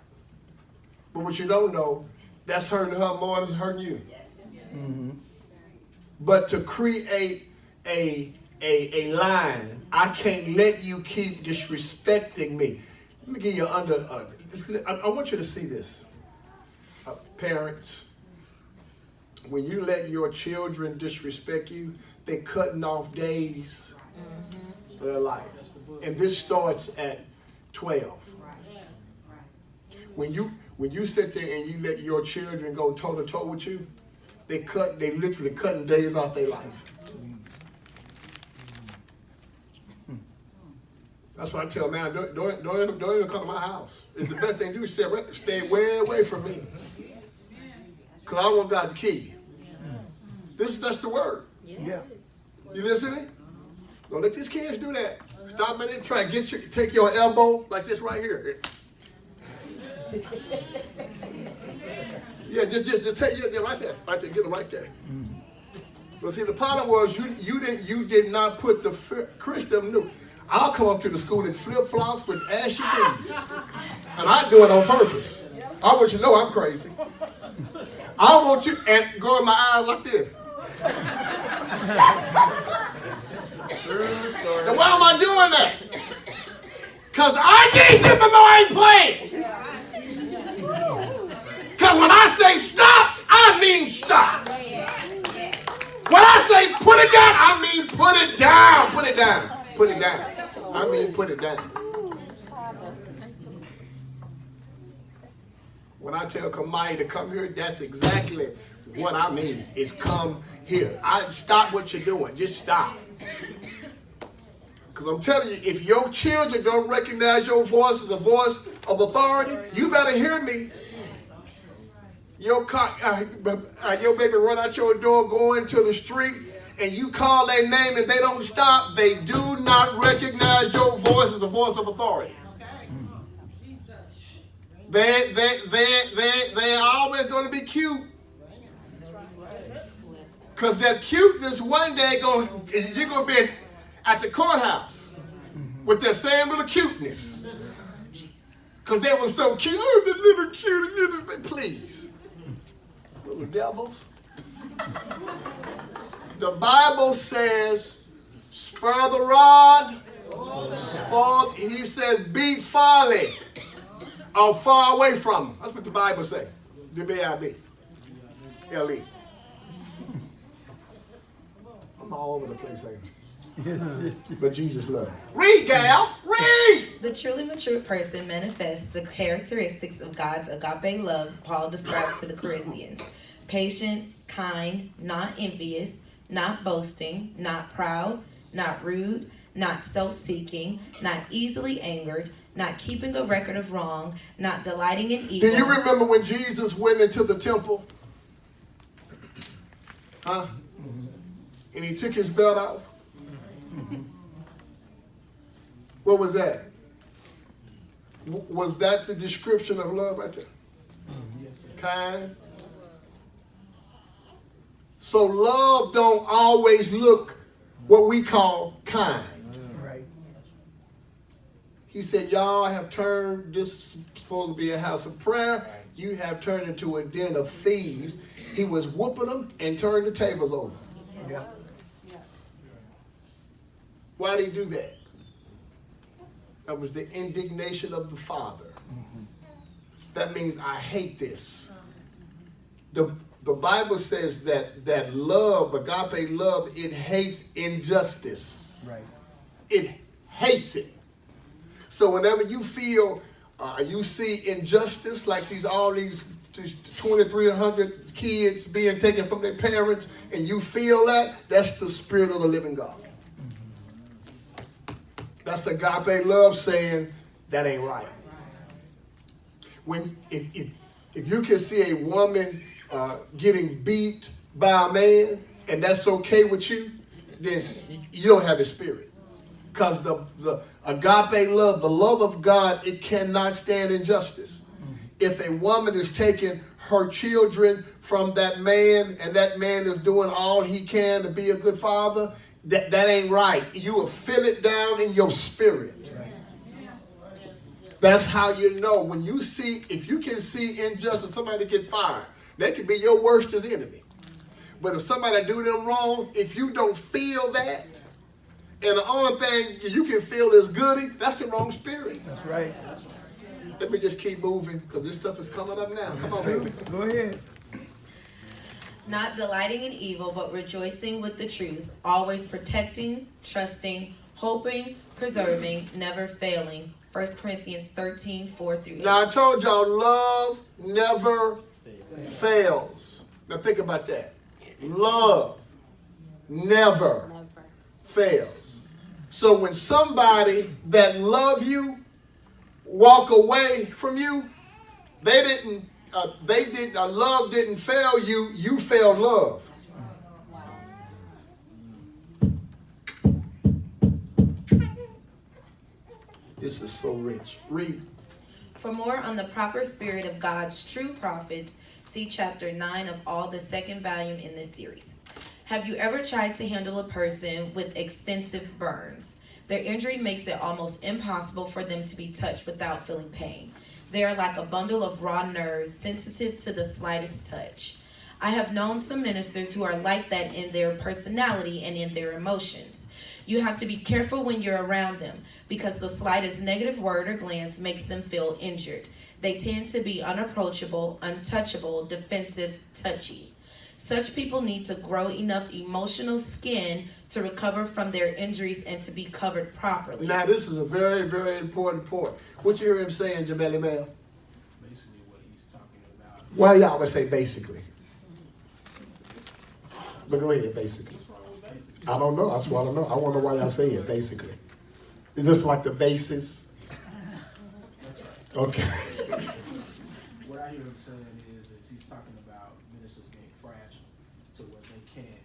But what you don't know, that's hurting her more than hurting you. Mm-hmm. But to create a line, I can't let you keep disrespecting me. Let me give you I want you to see this. Parents, when you let your children disrespect you, they cutting off days of their life. And this starts at 12. When you sit there and you let your children go toe to toe with you, they literally cutting days off their life. That's why I tell man, don't even come to my house. It's the best thing to do is stay way away from me. Because I want God to kill you. That's the word. Yeah. You listening? Don't let these kids do that. Stop it and try to take your elbow like this right here. Yeah, just take it right there. Right there, get them right there. But see, the problem was you did not put the Christian new. I'll come up to the school in flip-flops with ashy knees. And I do it on purpose. I want you to know I'm crazy. I want you and go in my eyes like this. And why am I doing that? Because I need them to know I ain't playing. Because when I say stop, I mean stop. When I say put it down, I mean put it down. Put it down. Put it down. I mean put it down. When I tell Kamai to come here, that's exactly what I mean. Is come here. Stop what you're doing. Just stop. Because I'm telling you, if your children don't recognize your voice as a voice of authority, you better hear me. Your baby run out your door going to the street, and you call their name and they don't stop, they do not recognize your voice as a voice of authority. They're always going to be cute. Because that cuteness one day, you're going to be at the courthouse with that same little cuteness. Because they were so cute. Oh, the little cute, please. Little devils. The Bible says, spur the rod, he says, beat folly, or far away from them. That's what the Bible says. D-B-I-B-L-E. I'm all over the place, but Jesus loves me. Read, gal, read! The truly mature person manifests the characteristics of God's agape love Paul describes to the Corinthians. Patient, kind, not envious, not boasting, not proud, not rude, not self-seeking, not easily angered, not keeping a record of wrong, not delighting in evil. Do you remember when Jesus went into the temple? Huh? And he took his belt off? What was that? Was that the description of love right there? Kind, So love don't always look what we call kind. Right. He said, y'all have turned, this is supposed to be a house of prayer. You have turned into a den of thieves. He was whooping them and turned the tables over. Yeah. Why did he do that? That was the indignation of the Father. That means I hate this. The Bible says that love, agape love, it hates injustice. Right. It hates it. So whenever you feel, you see injustice, like all these 2,300 kids being taken from their parents, and you feel that, that's the Spirit of the living God. That's agape love saying that ain't right. When if you can see a woman getting beat by a man and that's okay with you, then you don't have the Spirit. Because the agape love, the love of God, it cannot stand injustice. If a woman is taking her children from that man and that man is doing all he can to be a good father, that ain't right. You will feel it down in your spirit. That's how you know. When you see, if you can see injustice, somebody get fired, that could be your worst enemy. But if somebody do them wrong, if you don't feel that, and the only thing you can feel is goody, that's the wrong spirit. That's right. Let me just keep moving, because this stuff is coming up now. Come on, baby. Go ahead. Not delighting in evil, but rejoicing with the truth, always protecting, trusting, hoping, preserving, never failing. 1 Corinthians 13, 4-8. Now, I told y'all, love never fails. Now, think about that. Love never fails. So when somebody that love you walk away from you, love didn't fail you, you failed love. This is so rich. Read. For more on the proper spirit of God's true prophets, see chapter 9 of all the second volume in this series. Have you ever tried to handle a person with extensive burns? Their injury makes it almost impossible for them to be touched without feeling pain. They are like a bundle of raw nerves, sensitive to the slightest touch. I have known some ministers who are like that in their personality and in their emotions. You have to be careful when you're around them, because the slightest negative word or glance makes them feel injured. They tend to be unapproachable, untouchable, defensive, touchy. Such people need to grow enough emotional skin to recover from their injuries and to be covered properly. Now, this is a very, very important point. What you hear him saying, Jameli Mel? Basically what he's talking about. Why do y'all always say basically? But go ahead, basically. I don't know. That's what I don't know. I wonder why y'all say it, basically. Is this like the basis? Okay. What I hear him saying is he's talking about ministers being fragile to where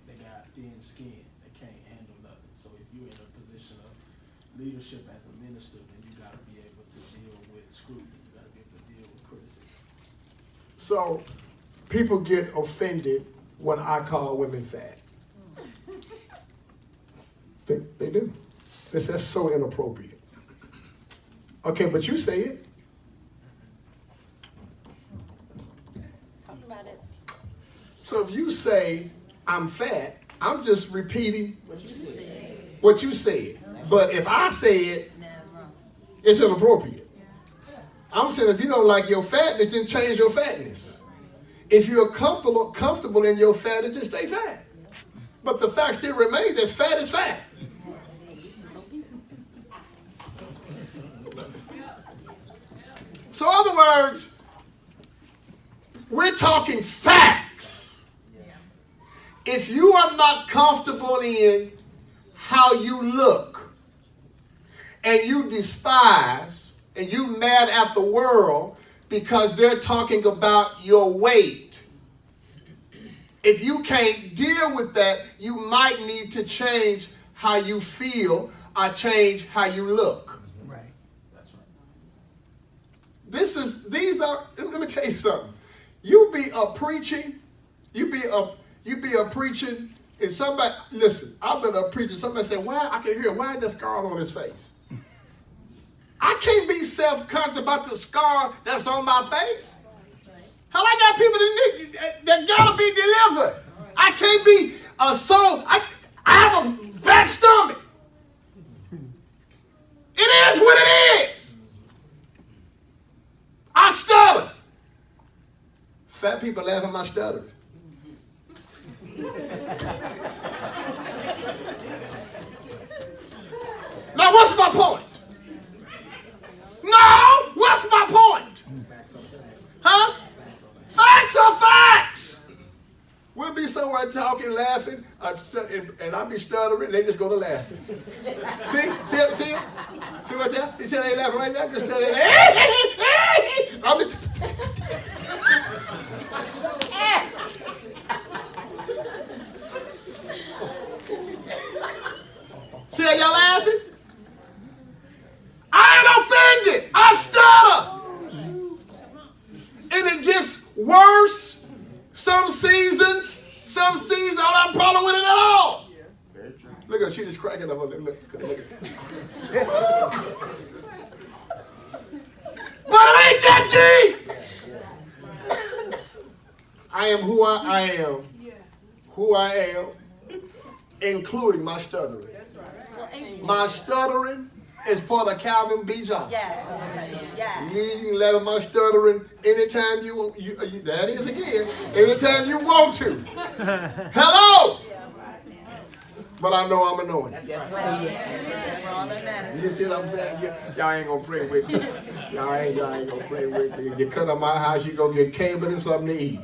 they got thin skin, they can't handle nothing. So if you're in a position of leadership as a minister, then you got to be able to deal with scrutiny. You got to be able to deal with criticism. So people get offended when I call women fat. They do. That's so inappropriate. Okay, but you say it. Talk about it. So if you say I'm fat, I'm just repeating what you said. But if I say it, it's inappropriate. I'm saying if you don't like your fatness, then change your fatness. If you're comfortable in your fatness, just stay fat. But the fact still remains that fat is fat. So in other words, we're talking facts. If you are not comfortable in how you look, and you despise, and you mad at the world because they're talking about your weight, if you can't deal with that, you might need to change how you feel or change how you look. Right. That's right. Let me tell you something. You be preaching, you You be a preaching, and somebody, listen, I've been a preacher, somebody say, why, I can hear, why is that scar on his face? I can't be self-conscious about the scar that's on my face. Hell, I got people that gotta be delivered. I can't be a soul. I have a fat stomach. It is what it is. I stutter. Fat people laugh at my stuttering. Now, what's my point? No, what's my point? Huh? Facts are facts. We'll be somewhere talking, laughing, and I'll be stuttering, they just go to laughing. See right there? You see they laughing right now? Just stuttering. See how y'all laughing? I ain't offended. I stutter. And it gets worse. Some seasons, I don't have a problem with it at all. Look at her, she's just cracking up on there. Look at her. But it ain't that deep. I am who I am. Who I am, including my stuttering. My stuttering is part of Calvin B. Johnson. Yeah. You can let my stuttering anytime you want. That is again, anytime you want to. Hello! But I know I'm anointed. That's all that matters. You see what I'm saying? Y'all ain't gonna pray with me. Y'all ain't gonna pray with me. You come to my house, you go get cable and something to eat.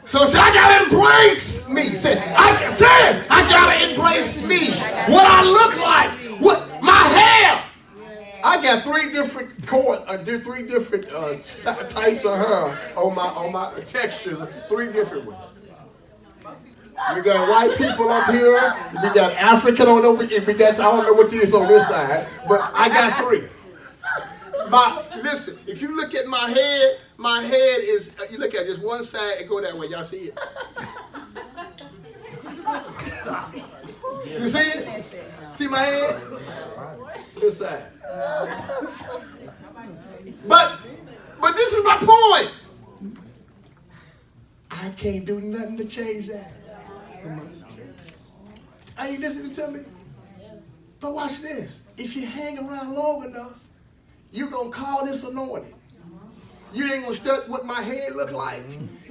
So say I gotta embrace me. Say I gotta embrace me. What I look like. What my hair. I got three different types of hair on my textures. Three different ones. We got white people up here. We got African on over here. I don't know what this is on this side, but I got three. Listen, if you look at my head is, you look at just one side and go that way. Y'all see it? You see it? See my head? This side. But this is my point. I can't do nothing to change that. Are you listening to me? But watch this. If you hang around long enough, you're going to call this anointing. You ain't going to study what my head look like.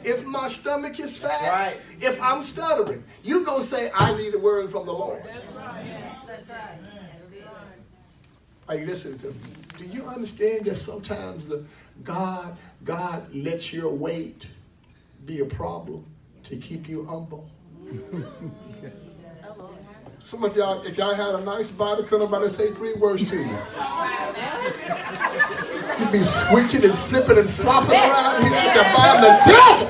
If my stomach is fat, if I'm stuttering, you're going to say, I need a word from the Lord. That's right. Are you listening to me? Do you understand that sometimes God lets your weight be a problem to keep you humble? Some of y'all, if y'all had a nice body, could nobody say 3 words to you. You'd be switching and flipping and flopping around here like the Bible, the devil.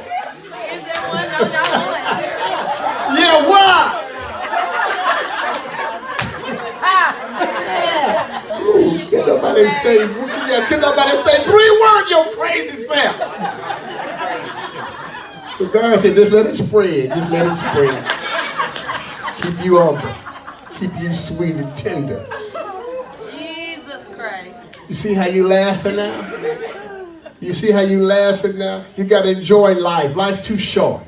Is there one? No, not one. Yeah, why? Ooh, can nobody say 3 words, your crazy self? So God said, just let it spread. Just let it spread. Keep you humble. Keep you sweet and tender. Jesus Christ. You see how you laughing now? You see how you laughing now? You got to enjoy life. Life too short.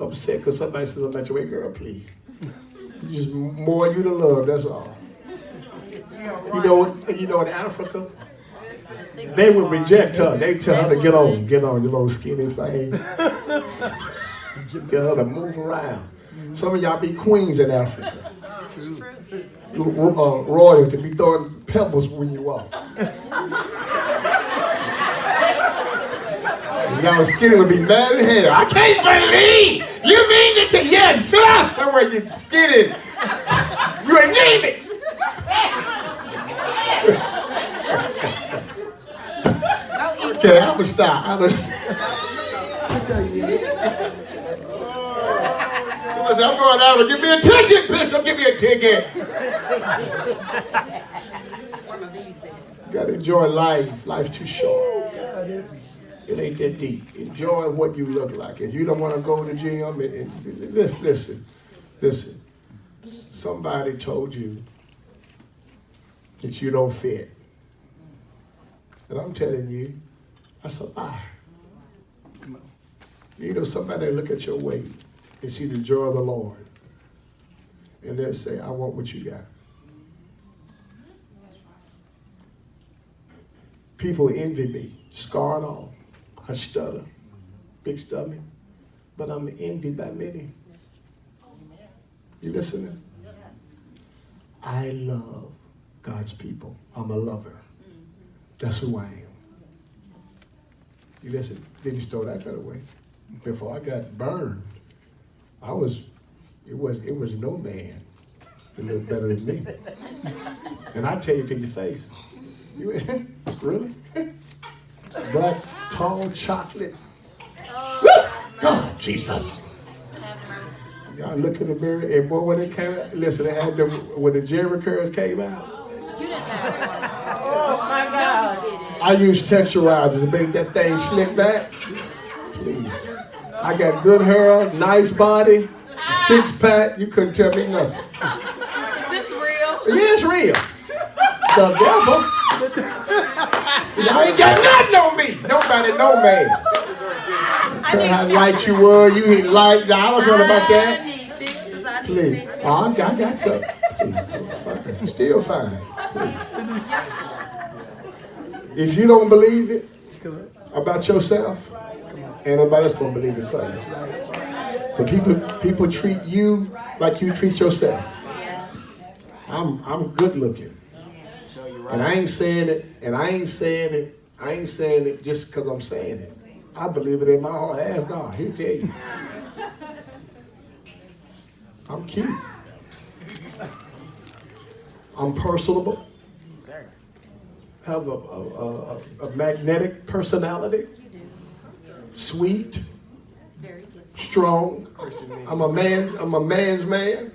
Upset because somebody says, I'm not your way, girl, please. Just more you to love, that's all. You know, in Africa, they would reject her. They tell her to get on, you little skinny thing. Get her to move around. Some of y'all be queens in Africa. This is true. Royalty, be throwing pebbles when you walk. Y'all skinny will be mad at hell. I can't believe you mean to yes, sit down somewhere you skinny. You anemic. Okay, I'm gonna stop. Somebody said, I'm going out and give me a ticket, Bishop. Give me a ticket. You gotta enjoy life. Life too short. It ain't that deep. Enjoy what you look like. If you don't want to go to the gym, listen. Somebody told you that you don't fit. And I'm telling you, that's a lie. You know, somebody look at your weight and see the joy of the Lord. And they'll say, I want what you got. People envy me, scarred off. I stutter, big stomach, but I'm envied by many. You listening? I love God's people. I'm a lover. That's who I am. You listen, didn't you throw that away? Before I got burned, it was no man that looked better than me. And I tell you to your face, you really? Black, tall, chocolate. Oh, Jesus. Have mercy. Y'all look in the mirror, and boy, when it came out, listen, they had them, when the Jerry curls came out, You didn't have one. Oh my God. You didn't. I used texturizers to make that thing slick back. Please. I got good hair, nice body, six-pack. You couldn't tell me nothing. Is this real? Yeah, it's real. The devil. Y'all ain't got nothing on me. Nobody know me. Care how light you were, you ain't light. I don't know about I that. need pictures. I need Please. pictures. Oh, I got some. Please, it's fine. Still fine. Please. If you don't believe it about yourself, ain't nobody else gonna believe it for you. So people treat you like you treat yourself. I'm good looking. And I ain't saying it just because I'm saying it. I believe it in my heart. Ask God, he'll tell you. I'm cute. I'm personable. Have a magnetic personality. Sweet. Very good. Strong. I'm a man's man.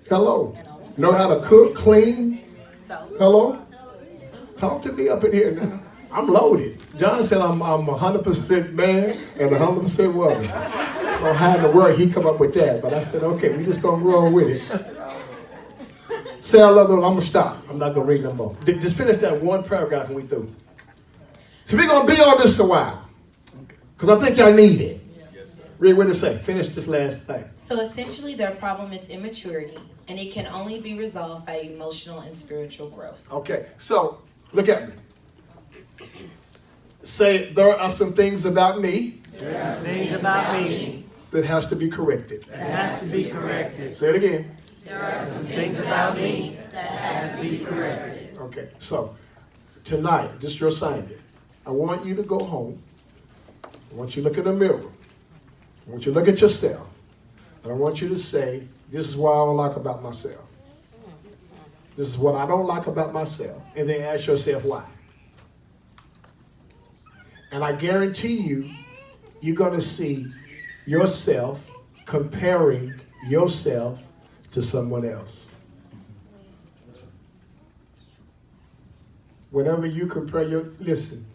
Hello. Know how to cook, clean. So, Hello? Talk to me up in here now. I'm loaded. John said I'm 100% man and 100% woman. I don't know how in the world he come up with that, but I said, okay, we just gonna roll with it. Say I love them, I'm gonna stop. I'm not gonna read no more. Just finish that one paragraph and we through. So we're gonna be on this a while. Because I think y'all need it. Read what it say. Finish this last thing. So essentially, their problem is immaturity, and it can only be resolved by emotional and spiritual growth. Okay, so look at me. Say, there are some things about me. There are things about me That has to be corrected. that has to be corrected. Say it again. there are some Things about me that has to be corrected. Okay, so tonight, this is your assignment. I want you to go home. I want you to look in the mirror. I want you to look at yourself. And I want you to say, this is what I don't like about myself. This is what I don't like about myself. And then ask yourself why. And I guarantee you, you're going to see yourself comparing yourself to someone else. Whenever you compare listen,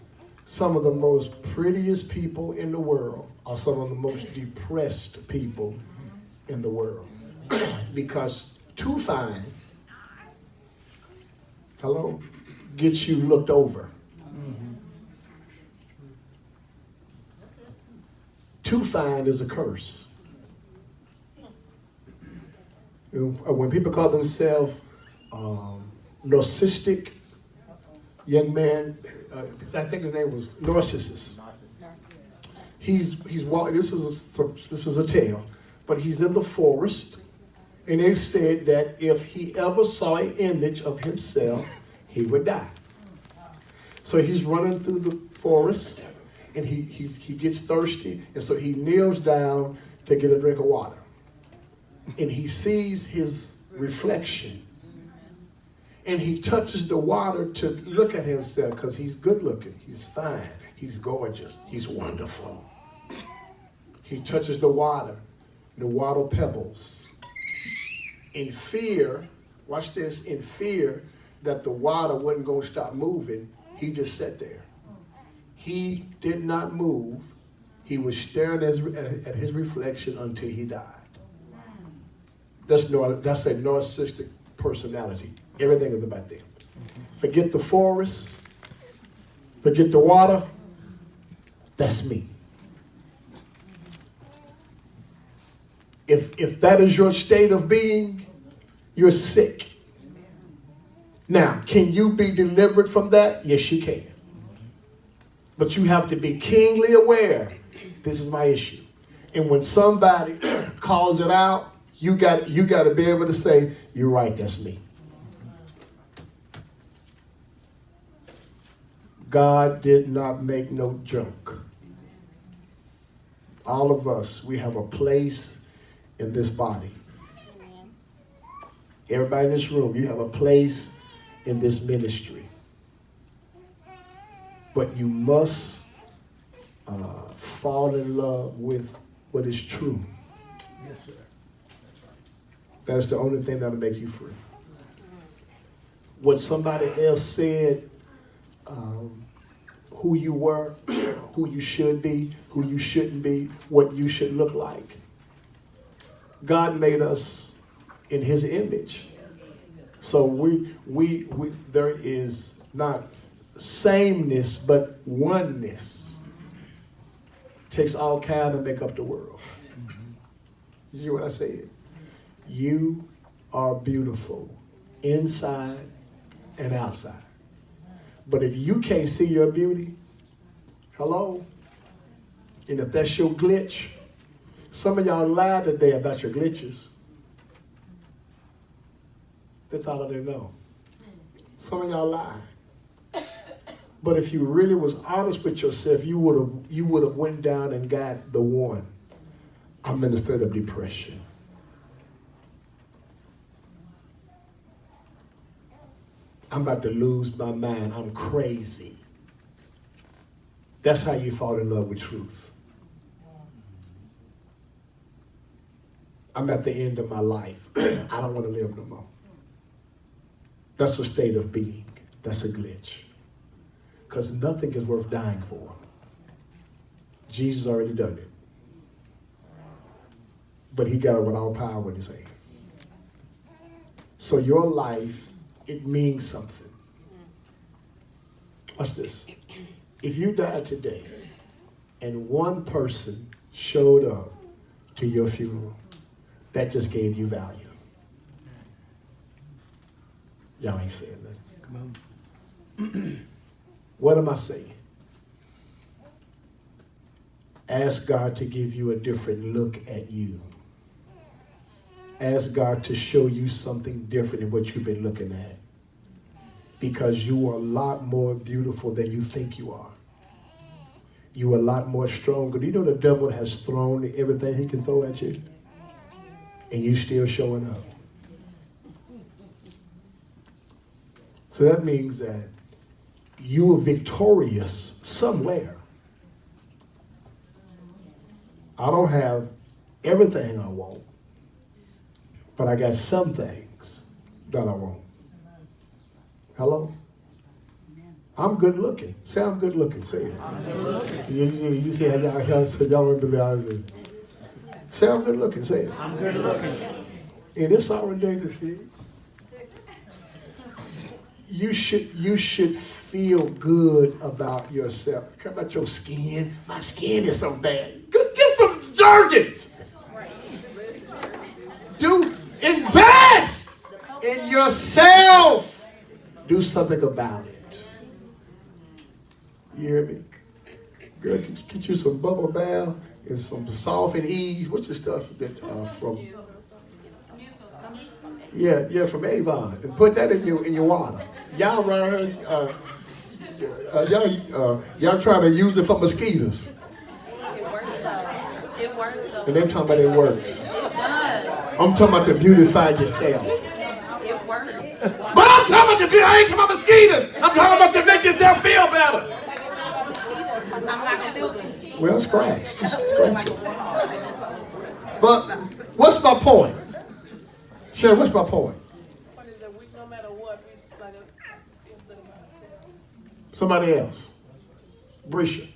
some of the most prettiest people in the world are some of the most depressed people in the world. Because too fine, hello, gets you looked over. Too fine is a curse. When people call themselves narcissistic, young man, I think his name was Narcissus. He's walking. This is a tale, but he's in the forest, and they said that if he ever saw an image of himself, he would die. So he's running through the forest, and he gets thirsty, and so he kneels down to get a drink of water, and he sees his reflection. And he touches the water to look at himself because he's good looking, he's fine, he's gorgeous, he's wonderful. He touches the water pebbles. In fear, watch this, in fear that the water wasn't going to stop moving, he just sat there. He did not move. He was staring at his reflection until he died. That's a narcissistic personality. Everything is about them. Forget the forest. Forget the water. That's me. If that is your state of being, you're sick. Now, can you be delivered from that? Yes, you can. But you have to be keenly aware, this is my issue. And when somebody calls it out, you got to be able to say, you're right, that's me. God did not make no junk. All of us, we have a place in this body. Everybody in this room, you have a place in this ministry. But you must fall in love with what is true. Yes, sir. That's the only thing that'll make you free. What somebody else said, who you were, who you should be, who you shouldn't be, what you should look like. God made us in his image. So there is not sameness, but oneness. Takes all kind to make up the world. You hear what I said? You are beautiful inside and outside. But if you can't see your beauty, hello? And if that's your glitch, some of y'all lied today about your glitches. That's all I didn't know. Some of y'all lied. But if you really was honest with yourself, you would have went down and got the one. I'm in a state of depression. I'm about to lose my mind. I'm crazy. That's how you fall in love with truth. I'm at the end of my life. I don't want to live no more. That's a state of being. That's a glitch. Because nothing is worth dying for. Jesus already done it. But he got it with all power in his hand. So your life, it means something. Watch this. If you died today and one person showed up to your funeral, that just gave you value. Y'all ain't saying that. Come on. What am I saying? Ask God to give you a different look at you. Ask God to show you something different than what you've been looking at. Because you are a lot more beautiful than you think you are. You are a lot more stronger. Do you know the devil has thrown everything he can throw at you? And you still showing up. So that means that you are victorious somewhere. I don't have everything I want, but I got some things that I want. Hello? I'm good looking. Say I'm good looking. Say it. I'm good looking. You see how y'all don't believe I said. Say I'm good looking. Say it. I'm good looking. And it's already thing. You should feel good about yourself. Care about your skin. My skin is so bad. Get some Jergens. Invest in yourself. Do something about it. You hear me? Girl, get you some bubble bath and some soft and ease. What's the stuff that from? Yeah, from Avon. And put that in your water. Y'all around here, y'all trying to use it for mosquitoes. It works though. It works though. And they're talking about it works. It does. I'm talking about to beautify yourself. It works. But I'm talking about I ain't talking about mosquitoes. I'm talking about to make yourself feel better. I'm not gonna feel good. Well, scratch. Just scratch it. But what's my point? Sharon, what's my point? No matter what, Somebody else. Brisha,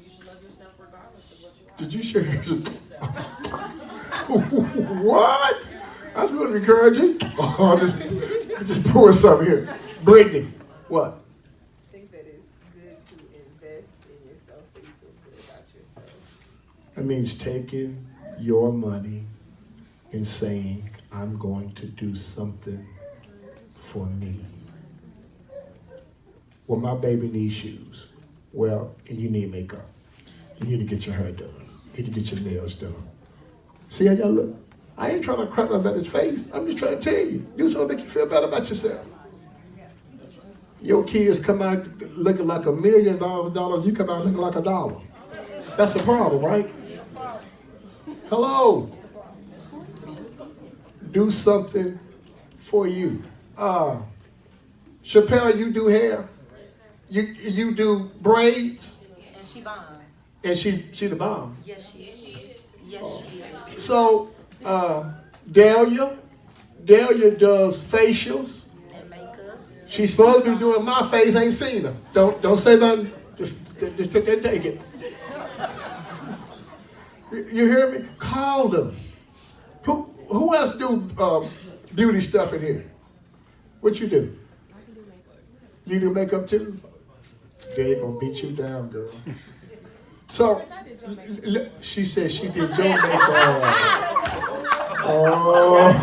You should love yourself regardless of what you are. did you share what? That's really encouraging. Oh, just pour something here. Brittany, what? I think that it's good to invest in yourself so you feel good about yourself. That means taking your money and saying, I'm going to do something for me. Well, my baby needs shoes. Well, you need makeup. You need to get your hair done. You need to get your nails done. See how y'all look? I ain't trying to crack my brother's face. I'm just trying to tell you. Do something to make you feel better about yourself. Your kids come out looking like $1 million, you come out looking like $1. That's a problem, right? Hello. Do something for you. Chappelle, you do hair. You do braids. And she bombs. And she the bomb. Yes, she is. Yes, she is. So Delia does facials. And makeup. She's supposed to be doing my face. Ain't seen her. Don't say nothing. Just take it. You hear me? Call them. Who else do beauty stuff in here? What you do? I can do makeup. You do makeup too? They gonna beat you down, girl. So she said she did your makeup. Lord.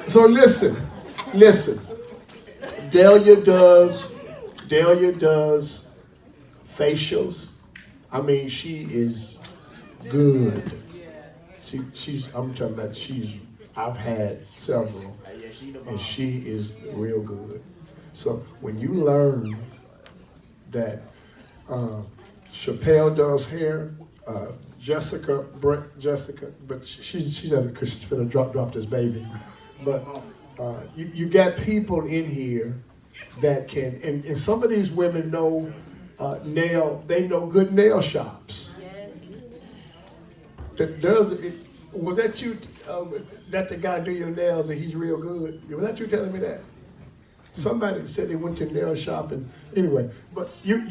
So listen. Delia does facials. I mean, she is good. I'm talking about I've had several, and she is real good. So when you learn that Chappelle does hair, Jessica, but she's at the Christian finna drop this baby. But you got people in here that can, and some of these women know they know good nail shops. Was that you, that the guy do your nails and he's real good? Was that you telling me that? Somebody said they went to nail shop and anyway, but you